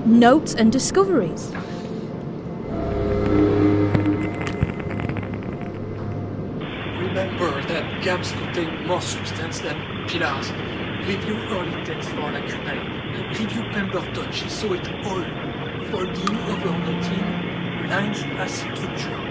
Notes and discoveries. Remember that gaps contain more substance than pillars. Review early text for lacunae. Review Pemberton, she saw it all. Folding, overnoting, lines as structure.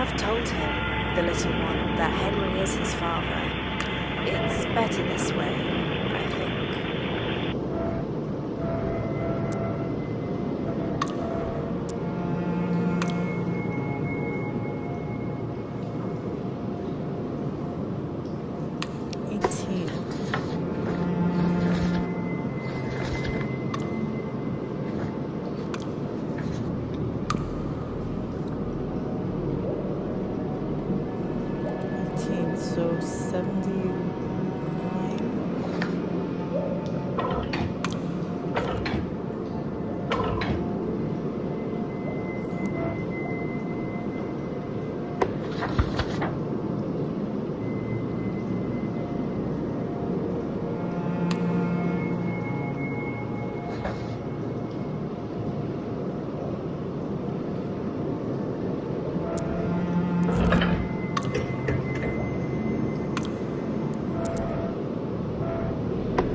have told him, the little one, that Henry is his father. It's better this way, I think. So 79.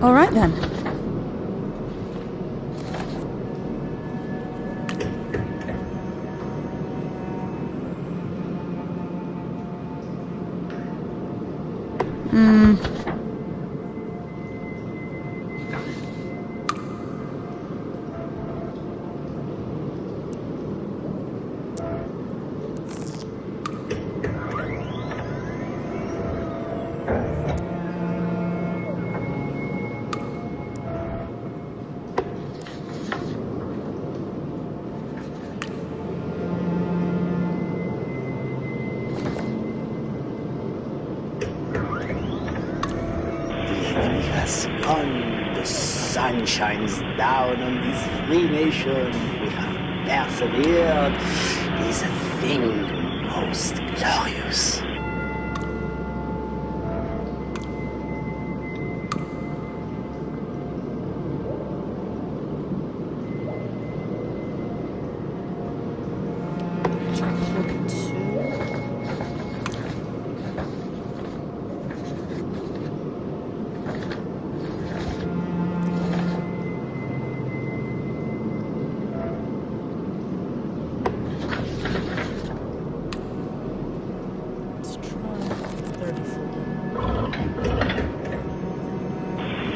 All right then. The sun shines down on this free nation. We have persevered. It is a thing most glorious.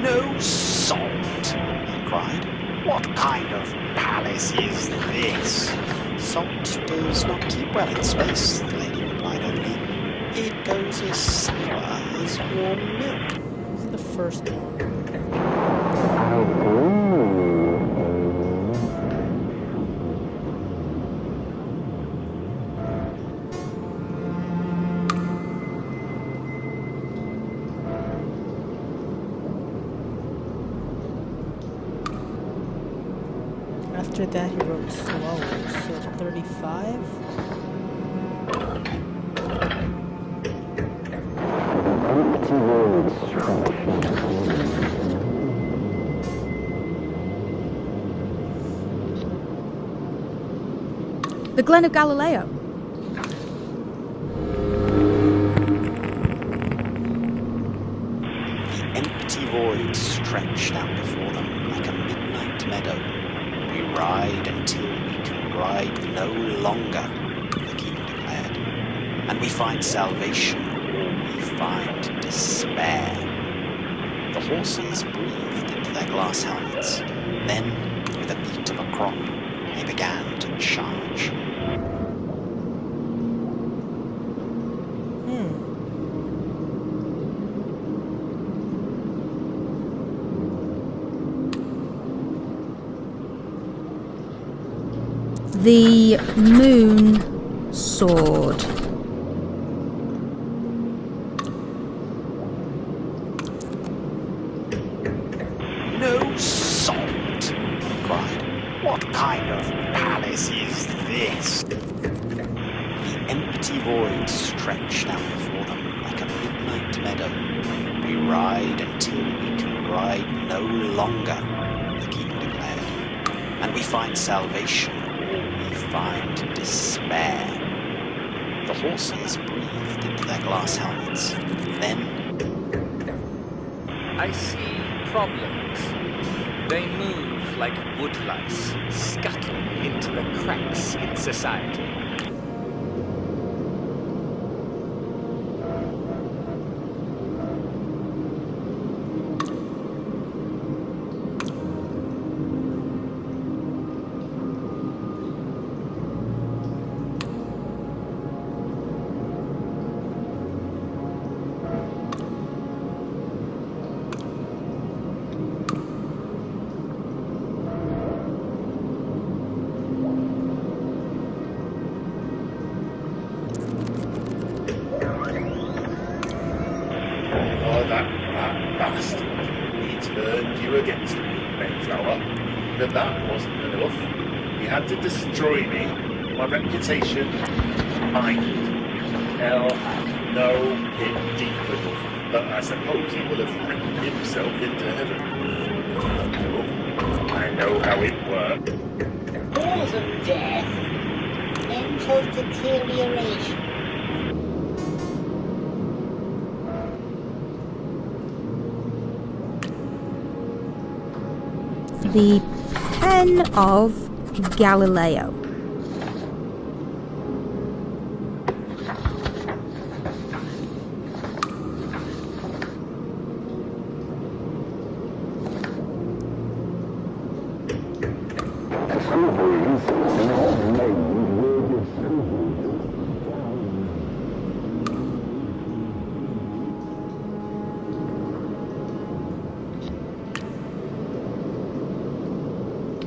No salt, he cried. What kind of palace is this? Salt does not keep well in space, the lady replied only. It goes as sour as warm milk. The first one. After that, he wrote slower, so 35. The Glen of Galileo. The empty void stretched out before them like a midnight meadow. We ride until we can ride no longer, the king declared. And we find salvation or we find despair. The horses breathed into their glass helmets. Then, with a beat of a crop, they began to charge. The Moon Sword. No salt, he cried. What kind of palace is this? The empty void stretched out before them like a midnight meadow. We ride until we can ride no longer, the king declared. And we find salvation or we find despair. The horses breathed into their glass helmets. Then I see problems. They move like wood lice, scuttling into the cracks in society. that rat bastard. He turned you against me, Mayflower. But that wasn't enough. He had to destroy me, my reputation, mind. Hell hath no pit deep enough, but I suppose he will have written himself into heaven. I know how it works. Cause of death, mental deterioration. The Pen of Galileo.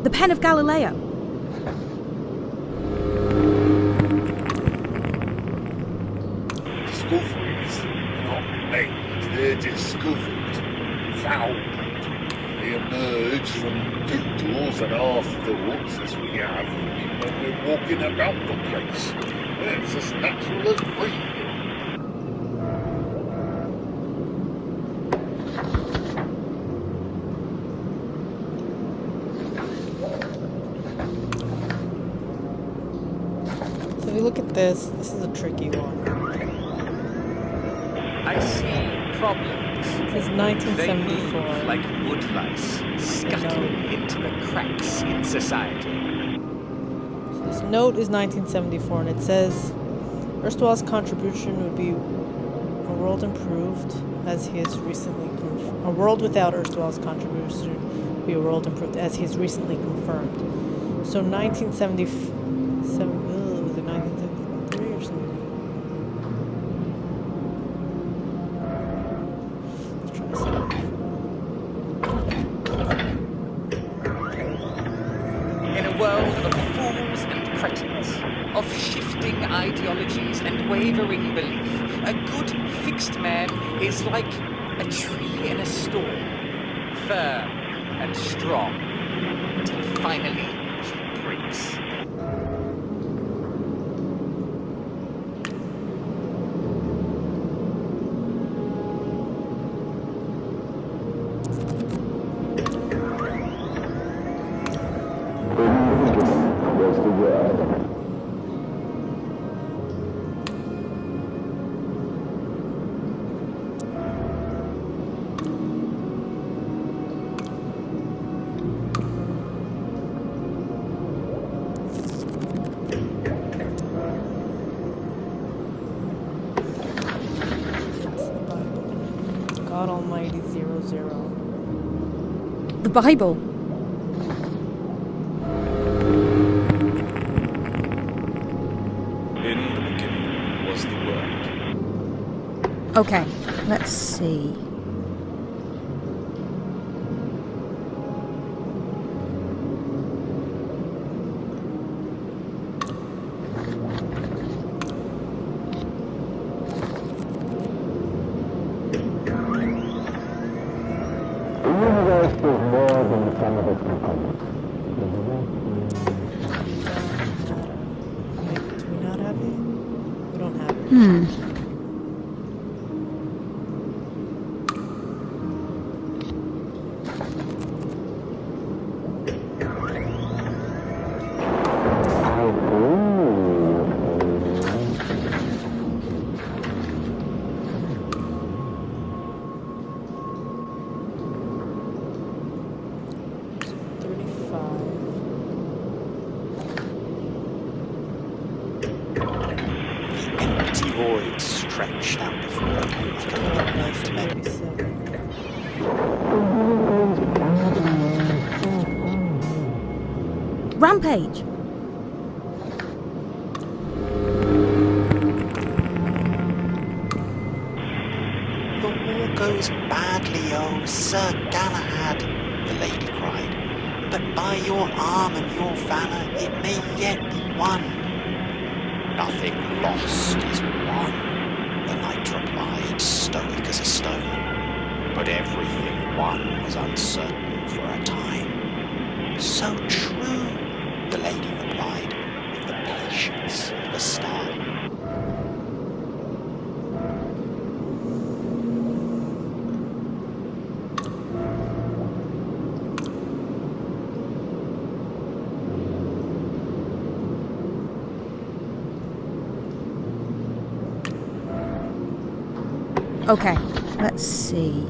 The Pen of Galileo. Discoveries are not made, they're discovered, found. They emerge from doodles and afterthoughts as we have when we're walking about the place. It's as natural as breathing. If you look at this is a tricky one. I see problems. This is 1974. They move like wood lice, scuttling into the cracks in society. So this note is 1974, and it says, Erstwhile's contribution would be a world improved as he has recently a world without Erstwhile's contribution would be a world improved as he has recently confirmed. So 1977. Was it 1973 or something? Let's try this. In a world of fools and cretins, of shifting ideologies and wavering belief, a good fixed man is like a tree in a storm, firm and strong, until finally he breaks. God Almighty 00. The Bible. In the beginning was the Word. Okay, let's see. Void stretched out before him like a long for men. Rampage. The war goes badly, oh, Sir Galahad, the lady cried. But by your arm and your valour it may yet be won. Nothing lost is won, the knight replied, stoic as a stone. but everything won was uncertain for a time. So true, the lady replied, with the patience of a star. Okay, let's see.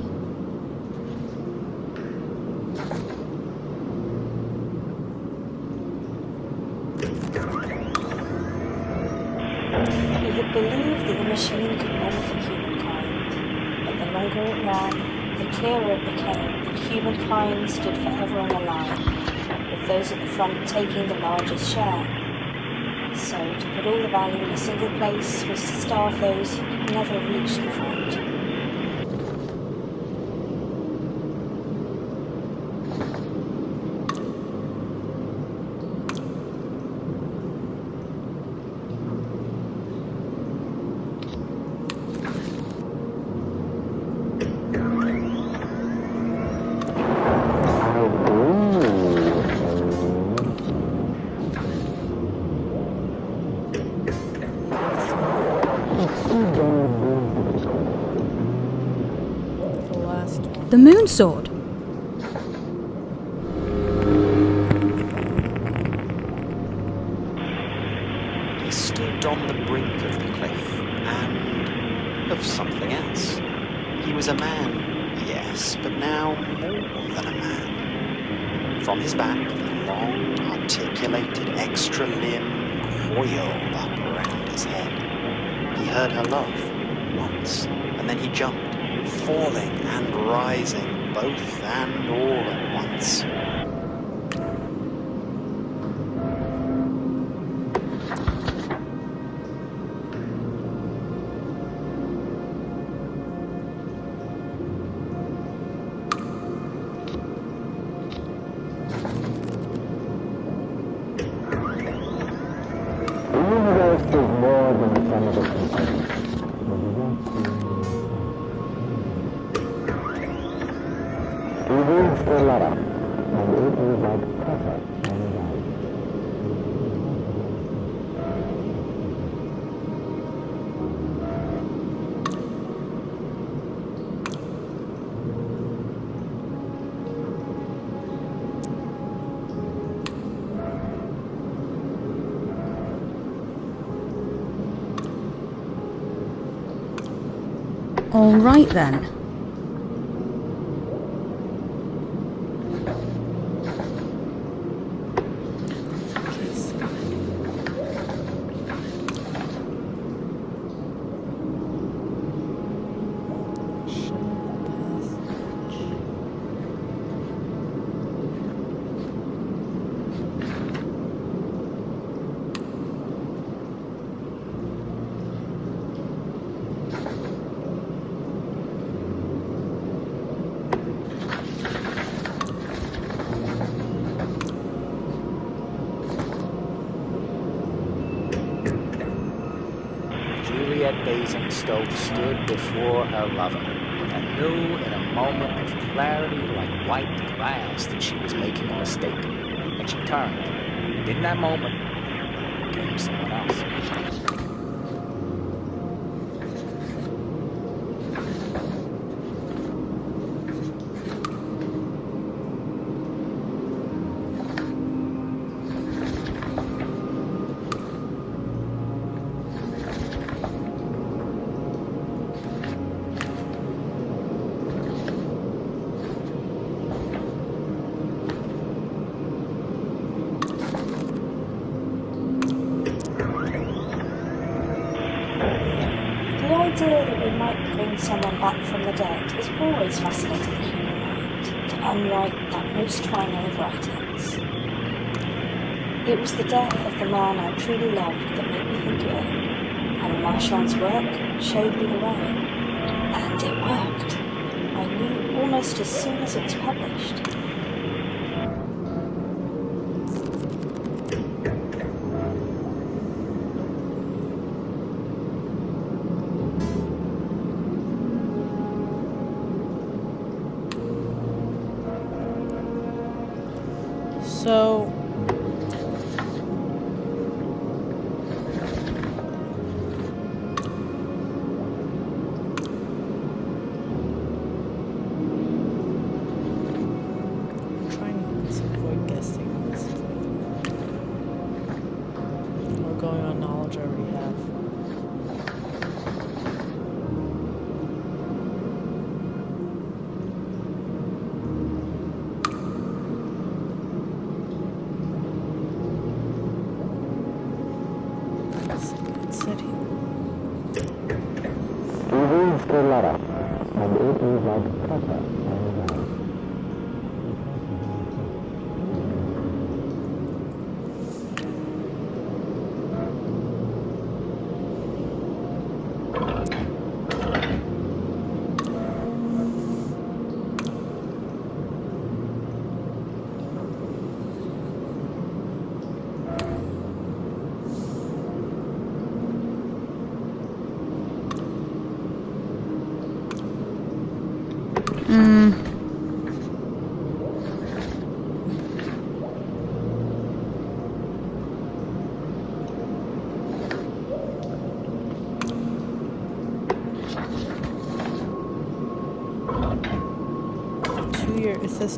He had believed that the machine could benefit humankind, but the longer it ran, the clearer it became that humankind stood forever in a line, with those at the front taking the largest share. So, to put all the value in a single place was to starve those who could never reach the front. The moon sword. He stood on the brink of the cliff, and of something else. He was a man, yes, but now more than a man. From his back, the long, articulated extra limb coiled up around his head. He heard her laugh once, and then he jumped, falling and rising, both and all at once. The universe is more than the sum of its components. It is a letter, and it is like pepper on a rag. All right then. Basingstoke stood before her lover, and knew in a moment of clarity like white glass that she was making a mistake. And she turned, and in that moment became someone else. The idea that we might bring someone back from the dead has always fascinated the human mind, to unwrite that most final of writings. It was the death of the man I truly loved that made me think of it, and the Marchand's work showed me the way. And it worked. I knew almost as soon as it was published. He reads the letter, and it is like pepper and love.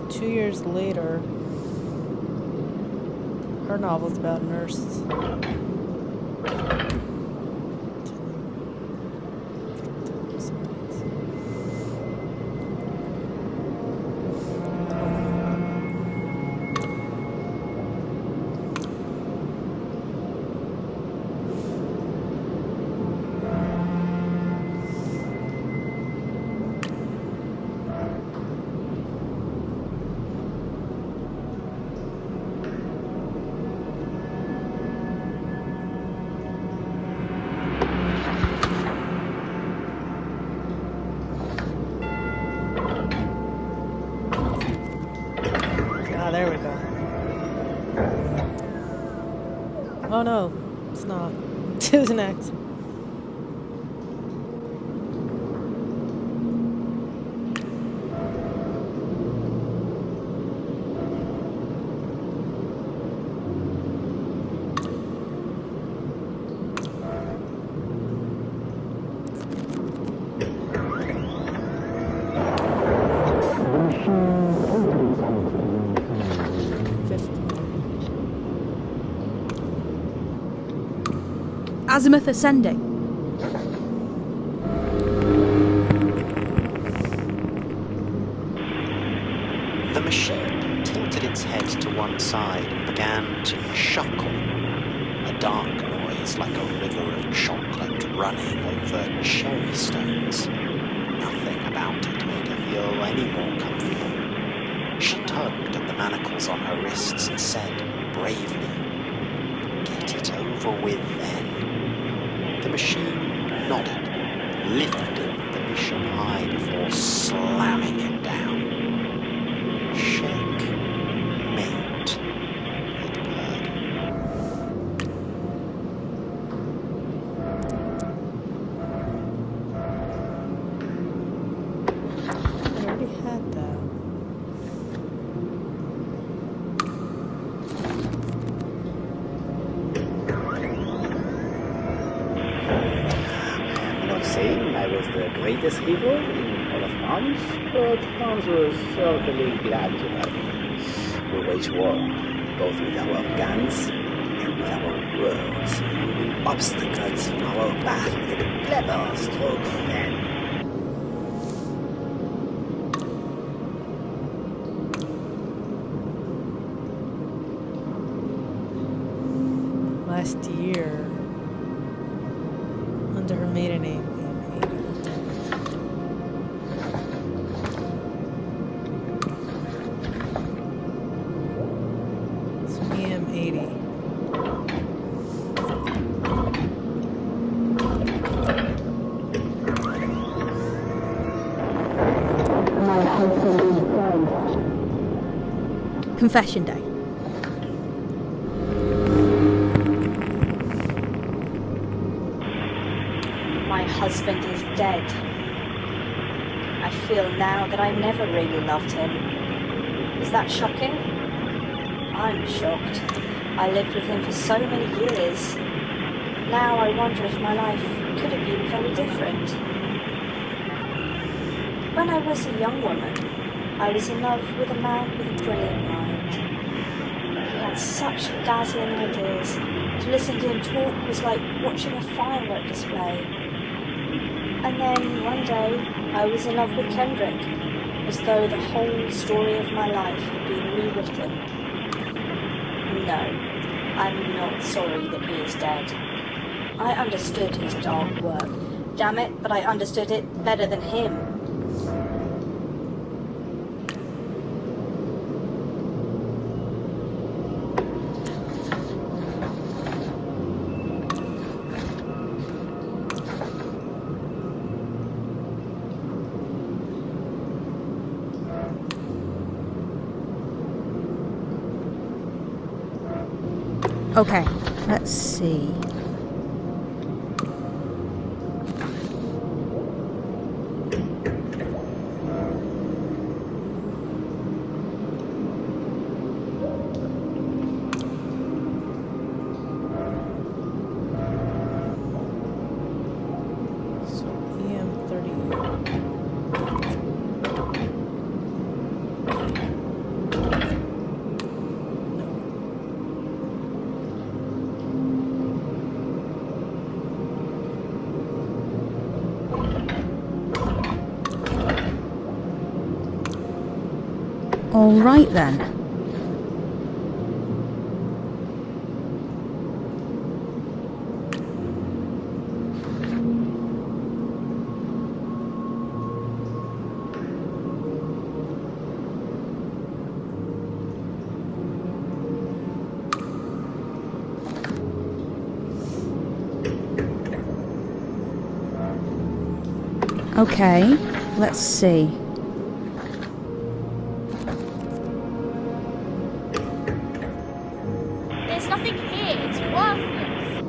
2 years later, her novel's about nurses. There we go. Oh no, it's not. It was an accident. Azimuth ascending. The machine tilted its head to one side and began to chuckle, a dark noise like a river of chocolate running over cherry stones. Nothing about it made her feel any more comfortable. She tugged at the manacles on her wrists and said, bravely, "Get it over with then." The machine nodded, lifting the mission high before slamming it down. Checkmate, it purred. I already had that. Saying I was the greatest hero in all of France, but France was certainly glad to have me. We wage war, both with our guns and with our words, removing obstacles from our path with a clever stroke of pen. Last year, under her maiden name. Confession day. My husband is dead. I feel now that I never really loved him. Is that shocking? I'm shocked. I lived with him for so many years. Now I wonder if my life could have been very different. When I was a young woman, I was in love with a man with a brilliant mind. He had such dazzling ideas. To listen to him talk was like watching a firework display. And then one day, I was in love with Kendrick, as though the whole story of my life had been rewritten. No, I'm not sorry that he is dead. I understood his dark work, Damn it, but I understood it better than him. Okay, let's see. All right then. Okay, let's see. There's nothing here. It's worthless.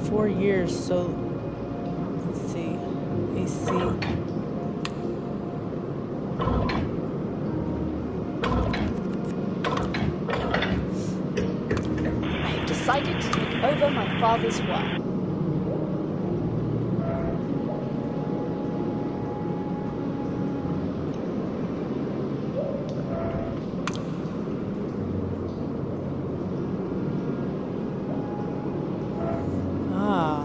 4 years, so let's see. AC. I have decided to take over my father's work. Ah.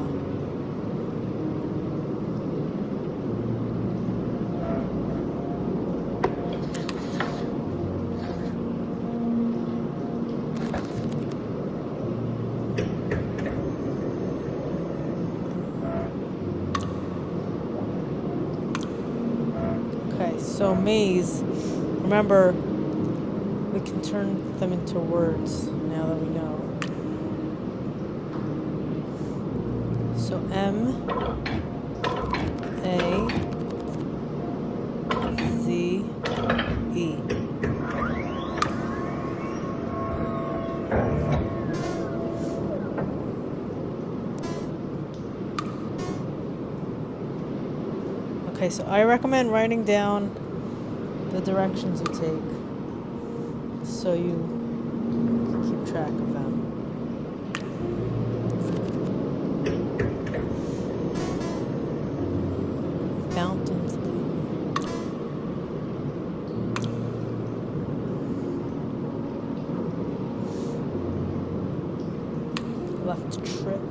Okay, so maze. Remember, we can turn them into words now that we know. So M A Z E. Okay, so I recommend writing down the directions you take so you can keep track of them. Fountains. Left trip.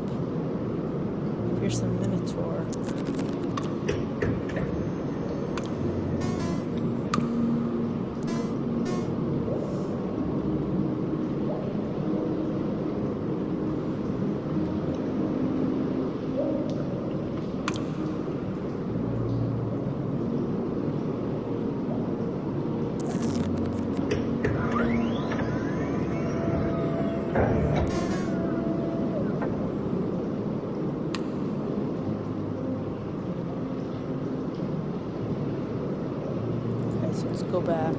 Fearsome Minotaur. So let's go back.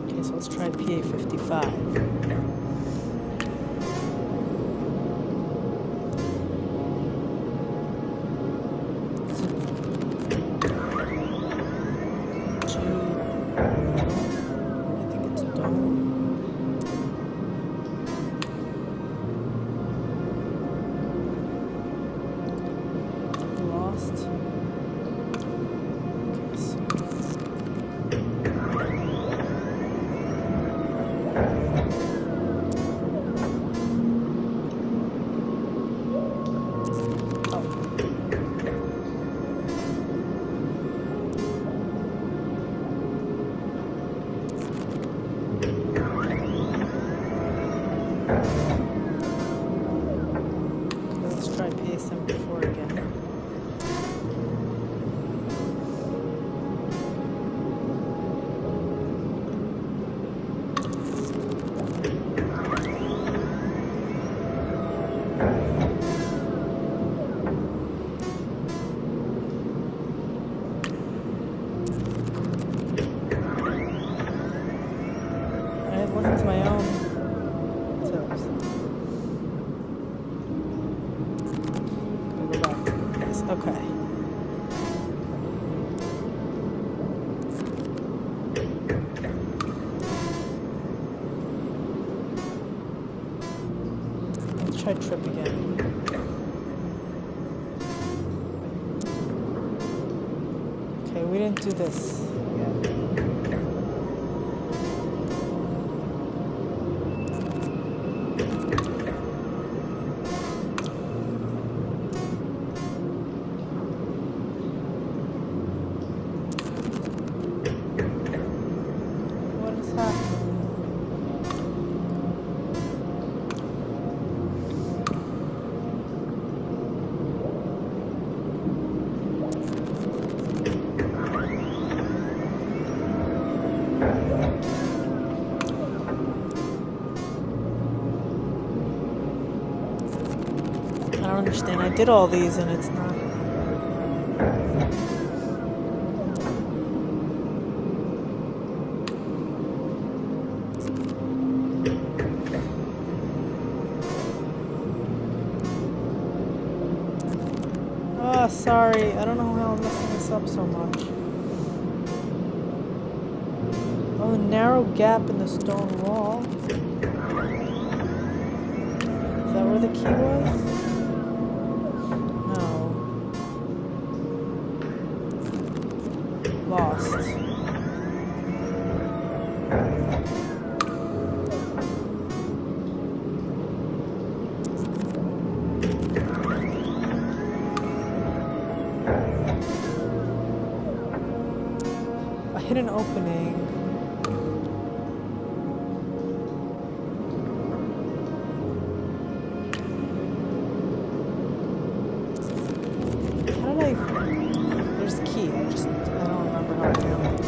Okay, so let's try PA-55. Let's try PA-74 again. Listen to my own tips. Go back to this. Okay. Let's try trip again. Okay, we didn't do this yet. I don't understand. I did all these and it's not. Oh, sorry. I don't know how I'm messing this up so much. Oh, the narrow gap in the stone wall. Is that where the key was? Lost. I hit an opening. How did I... There's the key. I don't remember how I found it.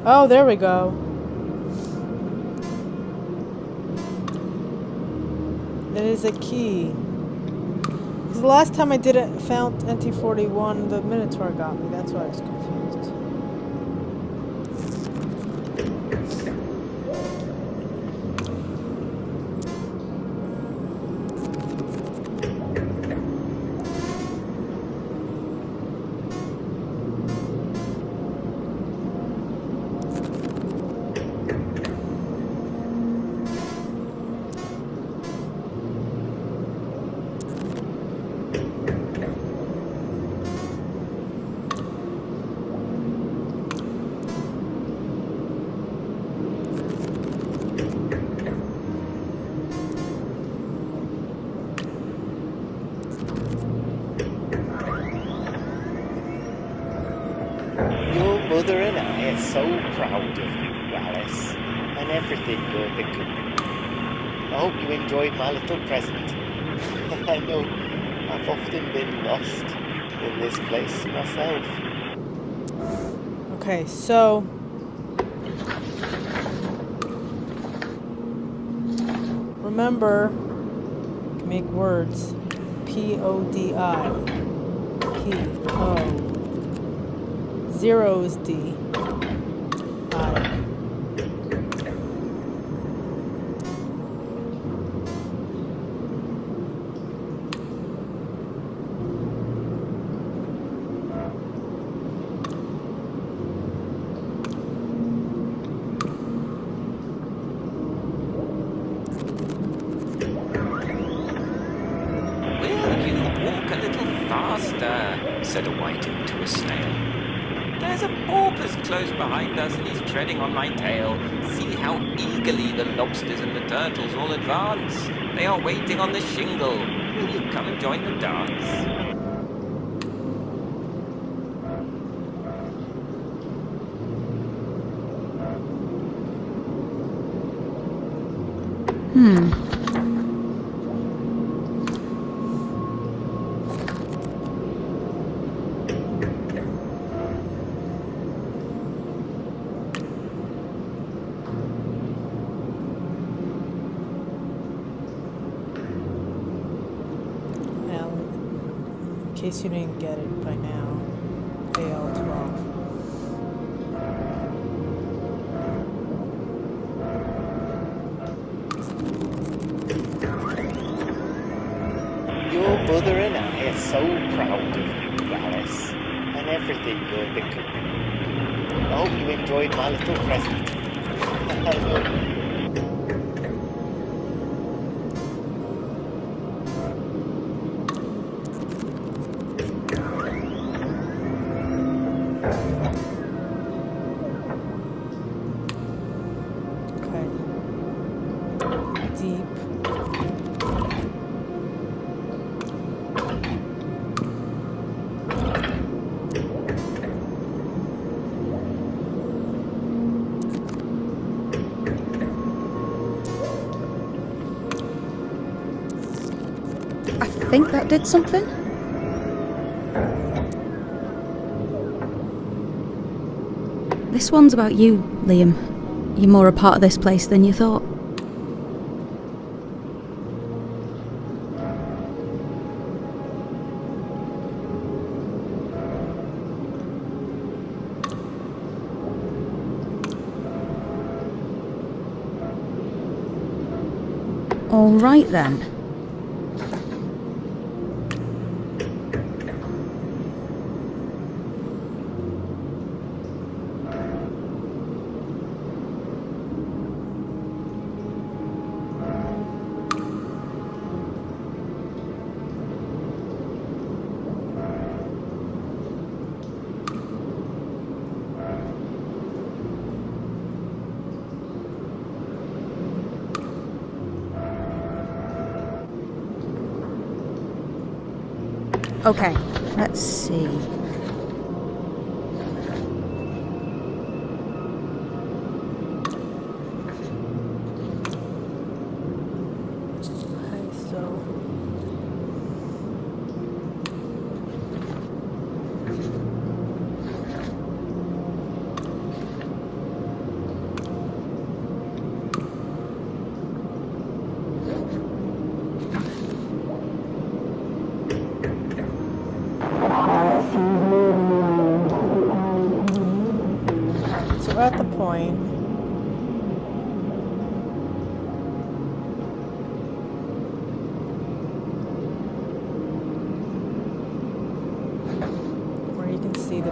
Oh, there we go. There is a key. Because the last time I did it, found NT41, the Minotaur got me. That's why I was confused. Mother and I are so proud of you, Alice, and everything you're becoming. I hope you enjoyed my little present. I know I've often been lost in this place myself. Okay, so... Remember, make words. P-O-D-I. P-O. 0 is D. I. Will you walk a little faster? Said a whiting to a snail. There's a porpoise close behind us and he's treading on my tail. See how eagerly the lobsters and the turtles all advance. They are waiting on the shingle. Will you come and join the dance? Now, in case you didn't get it by now, AL12. Your mother and I are so proud of you, Alice, and everything you're becoming. I hope you enjoyed my little present. I know. I think that did something. This one's about you, Liam. You're more a part of this place than you thought. All right then. Okay, let's see. We're at the point where you can see the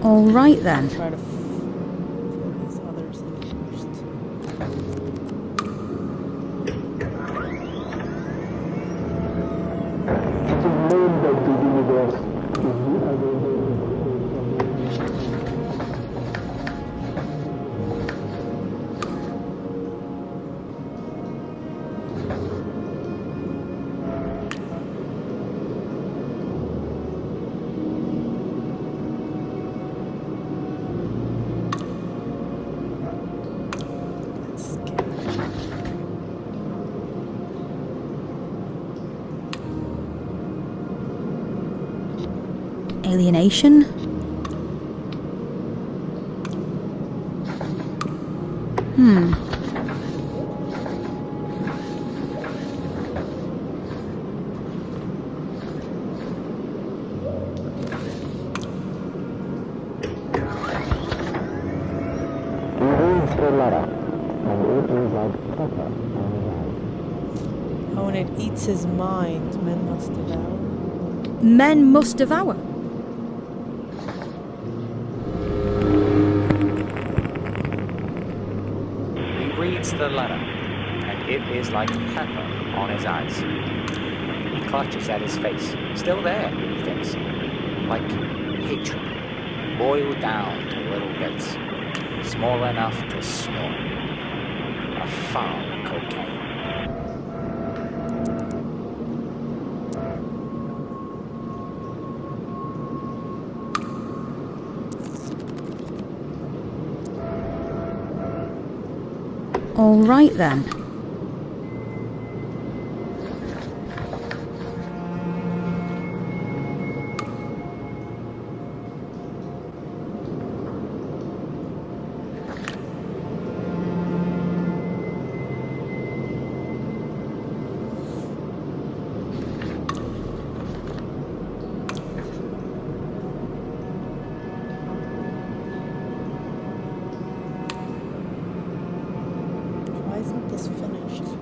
All right then. try to fill these others in first. Alienation? Oh, and it eats his mind. Men must devour. Men must devour. He reads the letter, and it is like pepper on his eyes. He clutches at his face. Still there, he thinks. Like hatred, boiled down to little bits, small enough to snort. A foul cocaine. All right then. Why isn't this finished?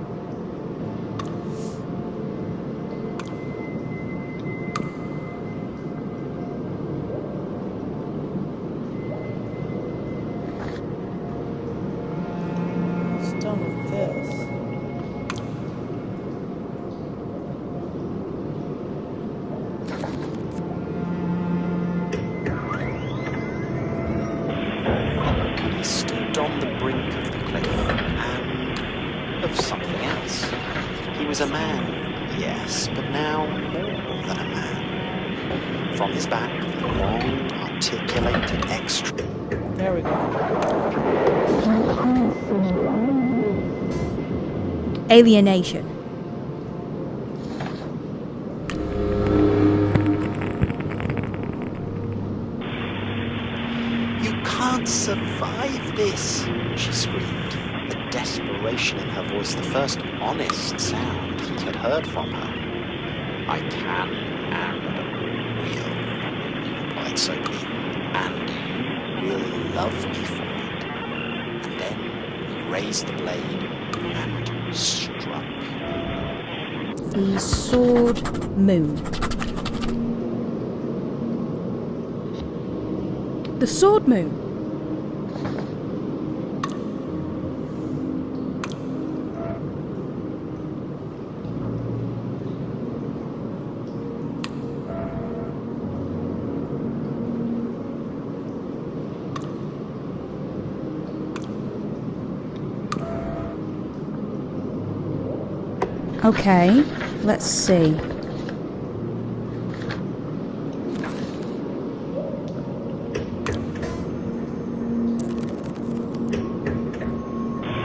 What's done with this? He stood on the brink of the cliff and of something else. He was a man, yes, but now more than a man. From his back, the long, articulated extra. There we go. Alienation. You can't survive this, she screamed, the desperation in her voice, the first honest sound he had heard from her. I can and will, he replied soberly, and you will love me for it. And then he raised the blade and struck. The sword moon. The sword moon. Okay, let's see.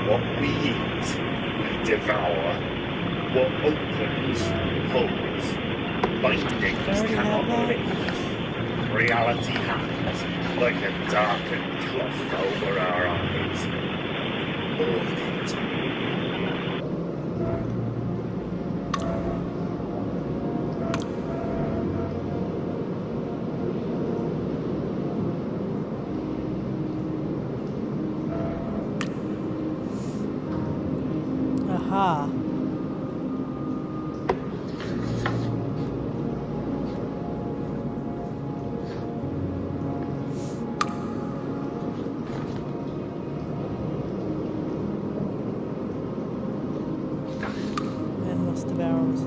What we eat, we devour. What opens, pulls. Bindings cannot live. Reality hangs like a darkened cloth over our eyes. Avoid it. Aha. Man must devour us.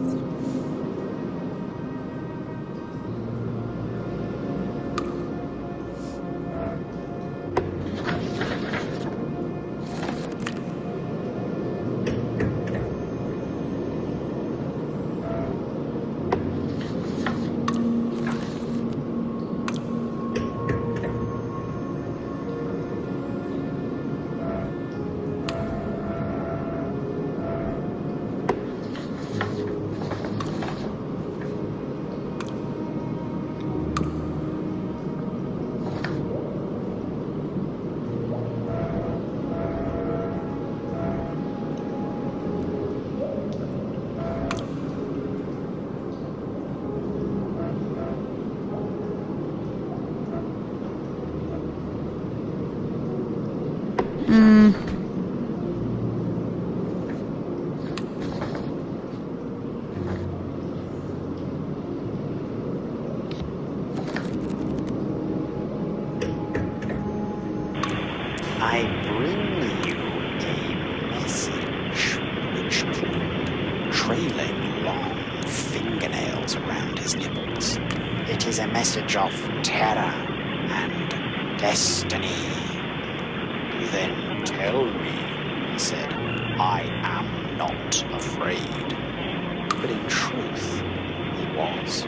around his nipples. It is a message of terror and destiny. Then tell me, he said, I am not afraid. But in truth, he was.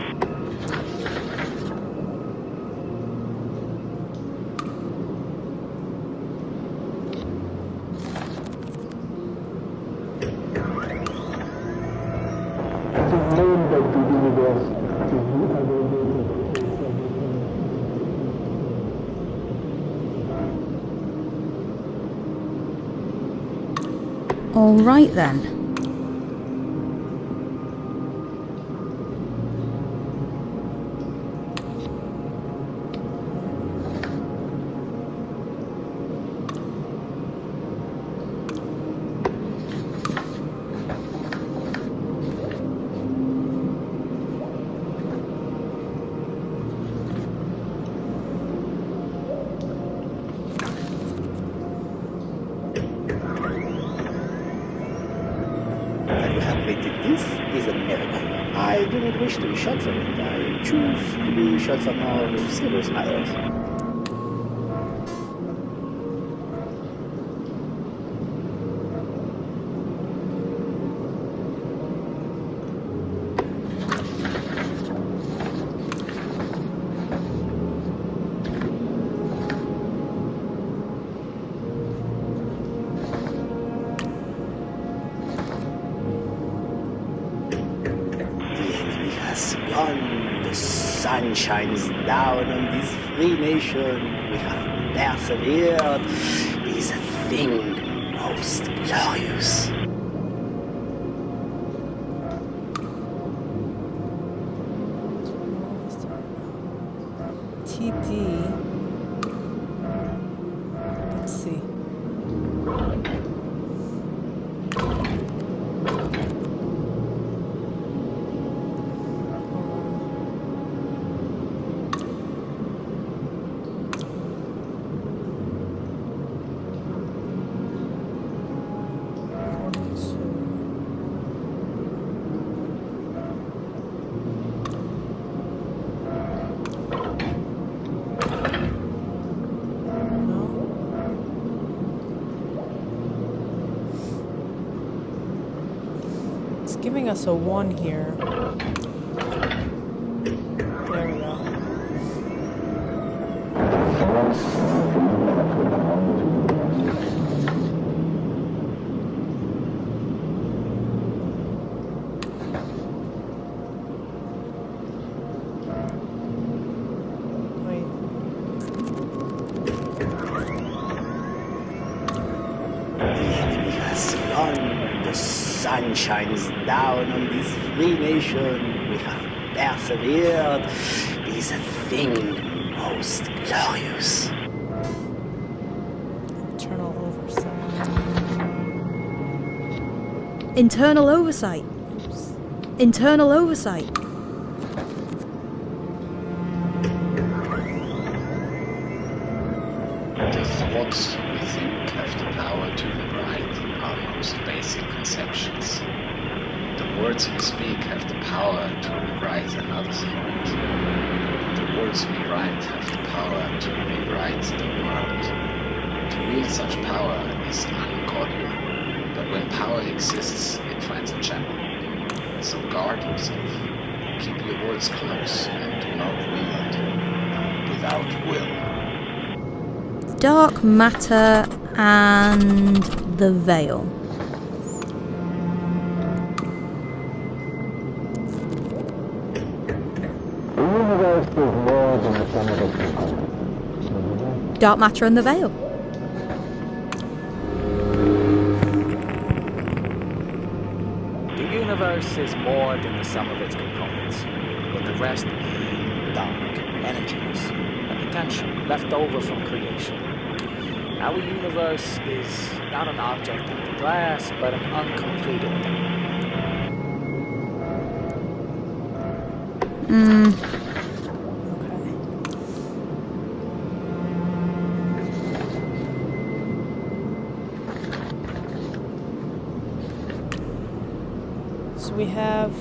All right then. This is a miracle. I do not wish to be shot for it. I choose to be shot for more serious matters. The sun shines down on this free nation. We have persevered. It is a thing most glorious. TD. Let's see. Giving us a 1 here. There we go. Sun shines down on this free nation. We have persevered. It is a thing most glorious. Internal oversight. Internal oversight. Oops. Internal oversight. The thoughts we think have the power to liberate our most basic conceptions. The words we speak have the power to rewrite another thought. The words we write have the power to rewrite the world. To wield such power is ungodly, but when power exists, it finds a channel. So guard yourself. Keep your words close and do not wield without will. Dark matter and the veil. Dark matter and the veil. The universe is more than the sum of its components, but the rest dark, energyless, a potential left over from creation. Our universe is not an object under glass, but an uncompleted thing. So we have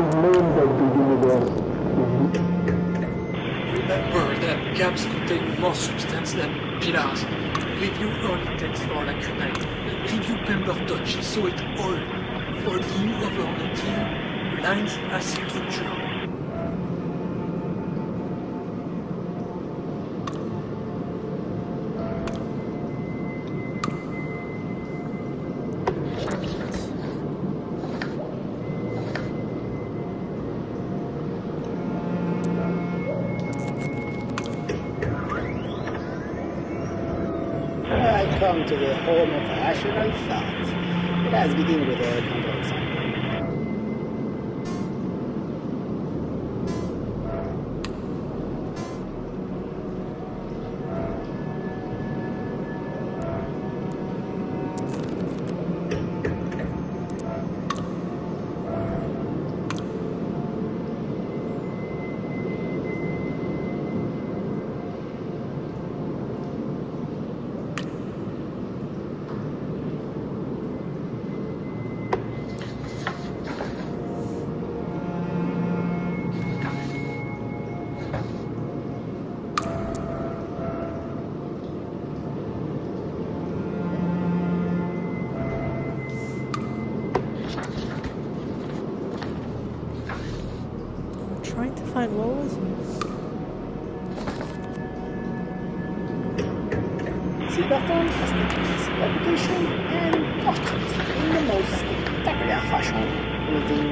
named of the universe. Remember that gaps contain more substance than pillars. Review early text for lacunite. Review Pemberton, she saw it all. For you over 19, lines as structure. I come to the home of rational thought. It has begun with a counterexample. Trying to find what was Silverton has taken his reputation and portrait in the most spectacular fashion. Using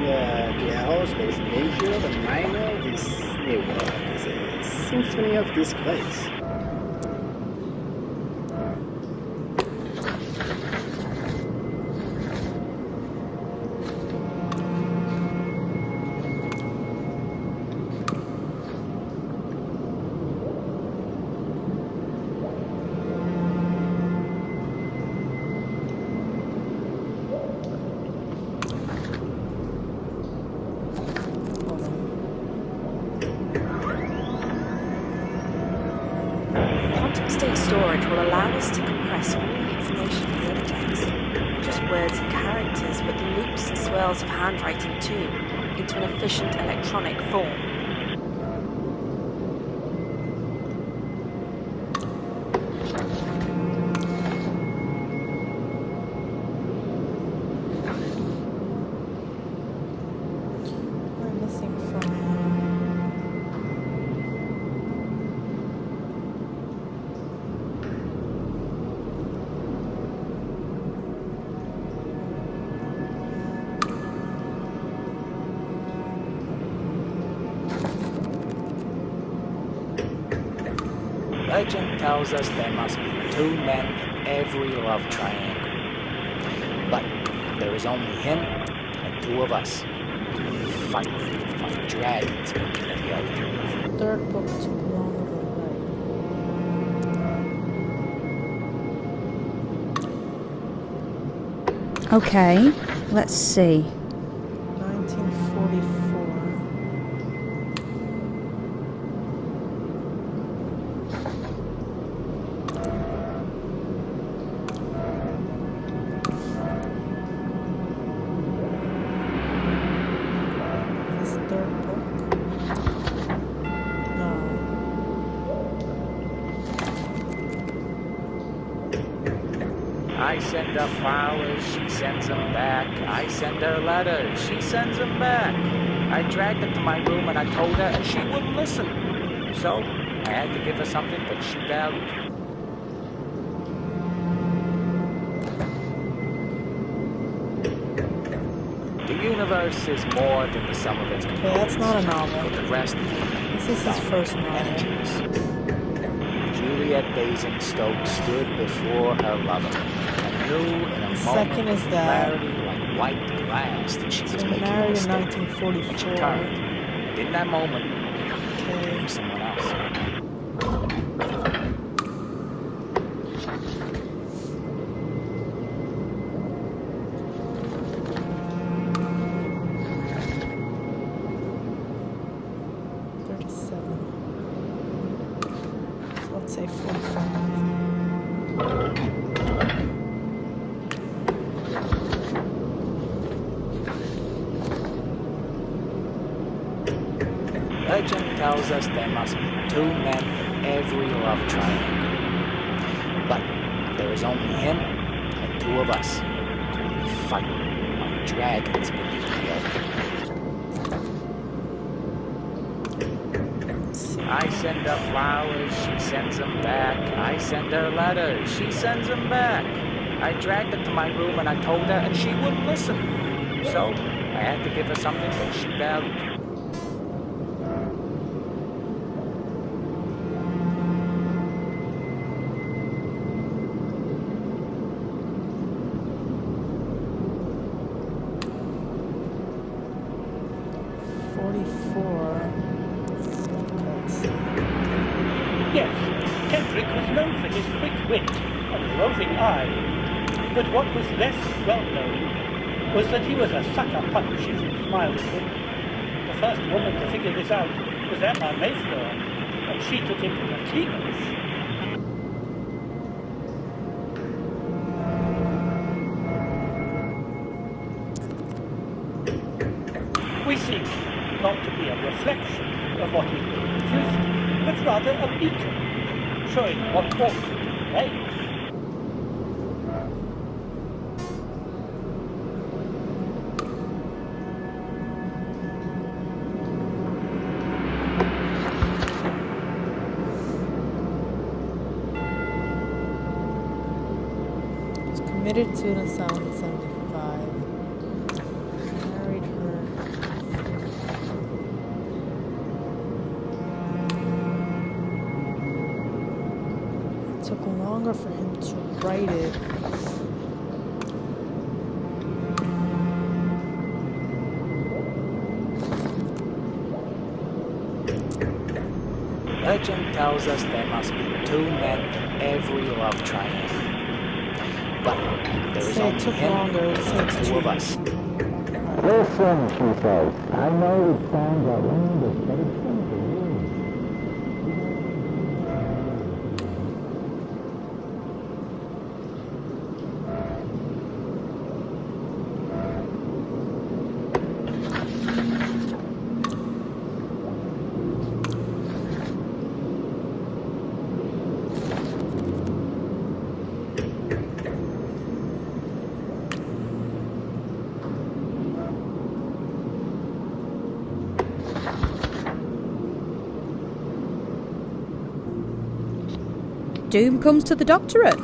clear aerospace major and minor, this new work is a symphony of disgrace. State storage will allow us to compress all the information in the other text, not just words and characters, but the loops and swirls of handwriting too, into an efficient electronic form. I'm missing from Legend tells us there must be two men in every love triangle. But there is only him and two of us. We fight dragons beneath the earth. third book to belong to right. Okay, let's see. 1944. This third book? No. I send her flowers, she sends them back. I send her letters, she sends them back. I dragged her to my room and I told her and she wouldn't listen. So I had to give her something that she valued. The universe is more than the sum of its components. Okay, that's not a novel. But the rest This is his first novel. energies. Juliet Basingstoke stood before her lover and knew in a Second moment is of that clarity like white glass that she was they making a married in mistake. 1944. And she turned, and in that moment, became someone else. Let's say 45. Legend tells us there must be two men in every love triangle. But there is only him and two of us. We fight like dragons beneath the earth. I send her flowers, she sends them back. I send her letters, she sends them back. I dragged her to my room and I told her and she wouldn't listen. So I had to give her something that she valued. Yes, Kendrick was known for his quick wit and roving eye, but what was less well known was that he was a sucker punch if you smiled at him. The first woman to figure this out was Emma Mayfair, and she took him to the cleaners. We seek not to be a reflection of what is being produced, but rather a beacon, showing what ought to be made. Was committed to an asylum in 75. Married her. Took longer for him to write it. Legend tells us there must be two men in every love triangle. But there is only him and two of us. Listen, she says. I know it sounds outlandish, but it's simple, really. Doom comes to the doctorate.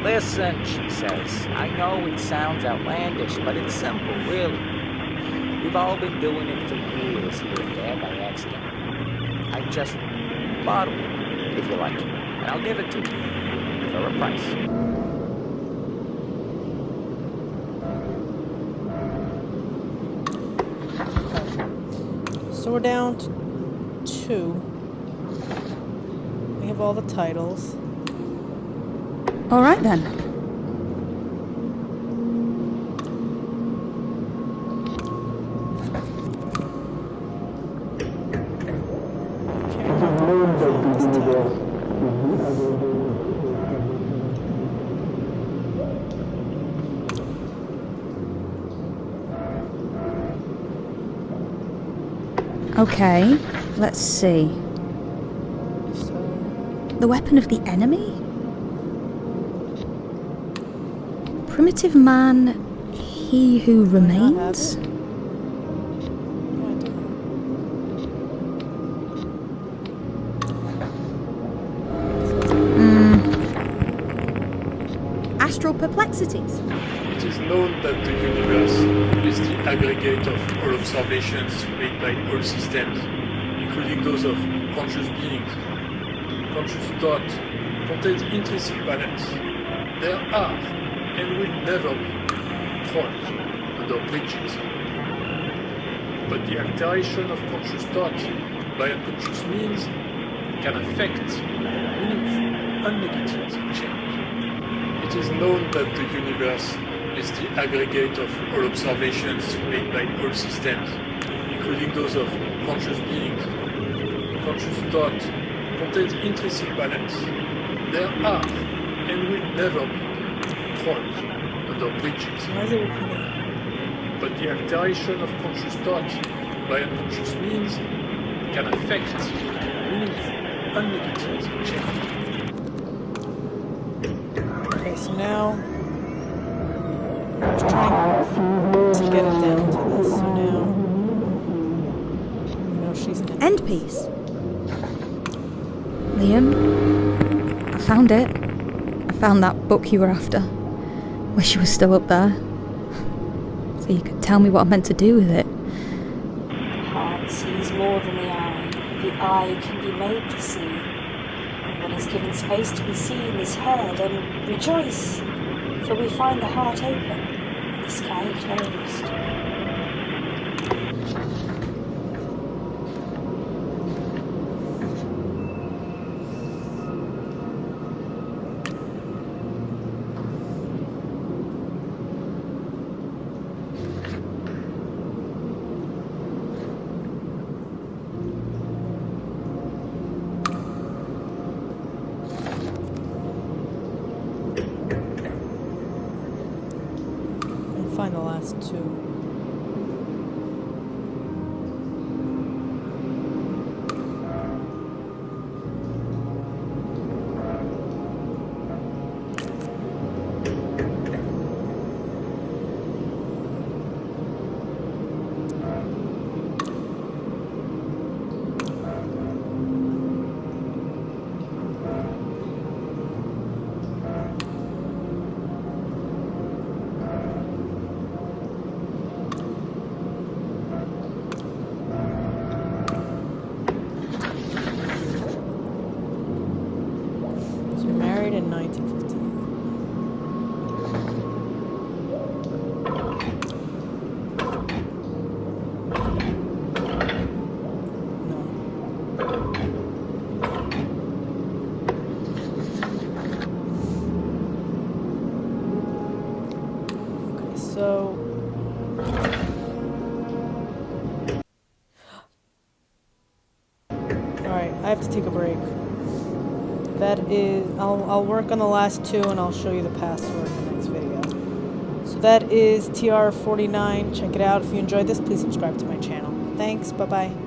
Listen, she says. I know it sounds outlandish, but it's simple, really. We've all been doing it for years here and there by accident. I just bottle it, if you like, and I'll give it to you for a price. So we're down to 2. We have all the titles. All right then. Okay, let's see. The weapon of the enemy? Primitive man, he who remains? Astral perplexities. It is known that the universe is the aggregate of all observations made by all systems, including those of conscious beings. Conscious thought contains intrinsic balance. There are, and will never be, trolls under bridges. But the alteration of conscious thought by unconscious means can affect meaningful, unnegative change. It is known that the universe is the aggregate of all observations made by all systems, including those of conscious beings. Conscious thought contains intrinsic balance. There are, and will never be, trolls under bridges. Why is it repeating? but the alteration of conscious thought by unconscious means can affect meaningful, unmediated change. Okay, so now I was trying to get it down to this, so now she's in End piece. Liam, I found it. I found that book you were after. Wish you were still up there. So you could tell me what I'm meant to do with it. The heart sees more than the eye. The eye can be made to see. And what is given space to be seen is heard, and rejoice, for we find the heart open and the sky closed. find the last two. In 1915. Okay, so alright, I have to take a break. That is, I'll work on the last two and I'll show you the password in the next video. So that is TR-49. Check it out. If you enjoyed this, please subscribe to my channel. Thanks. Bye-bye.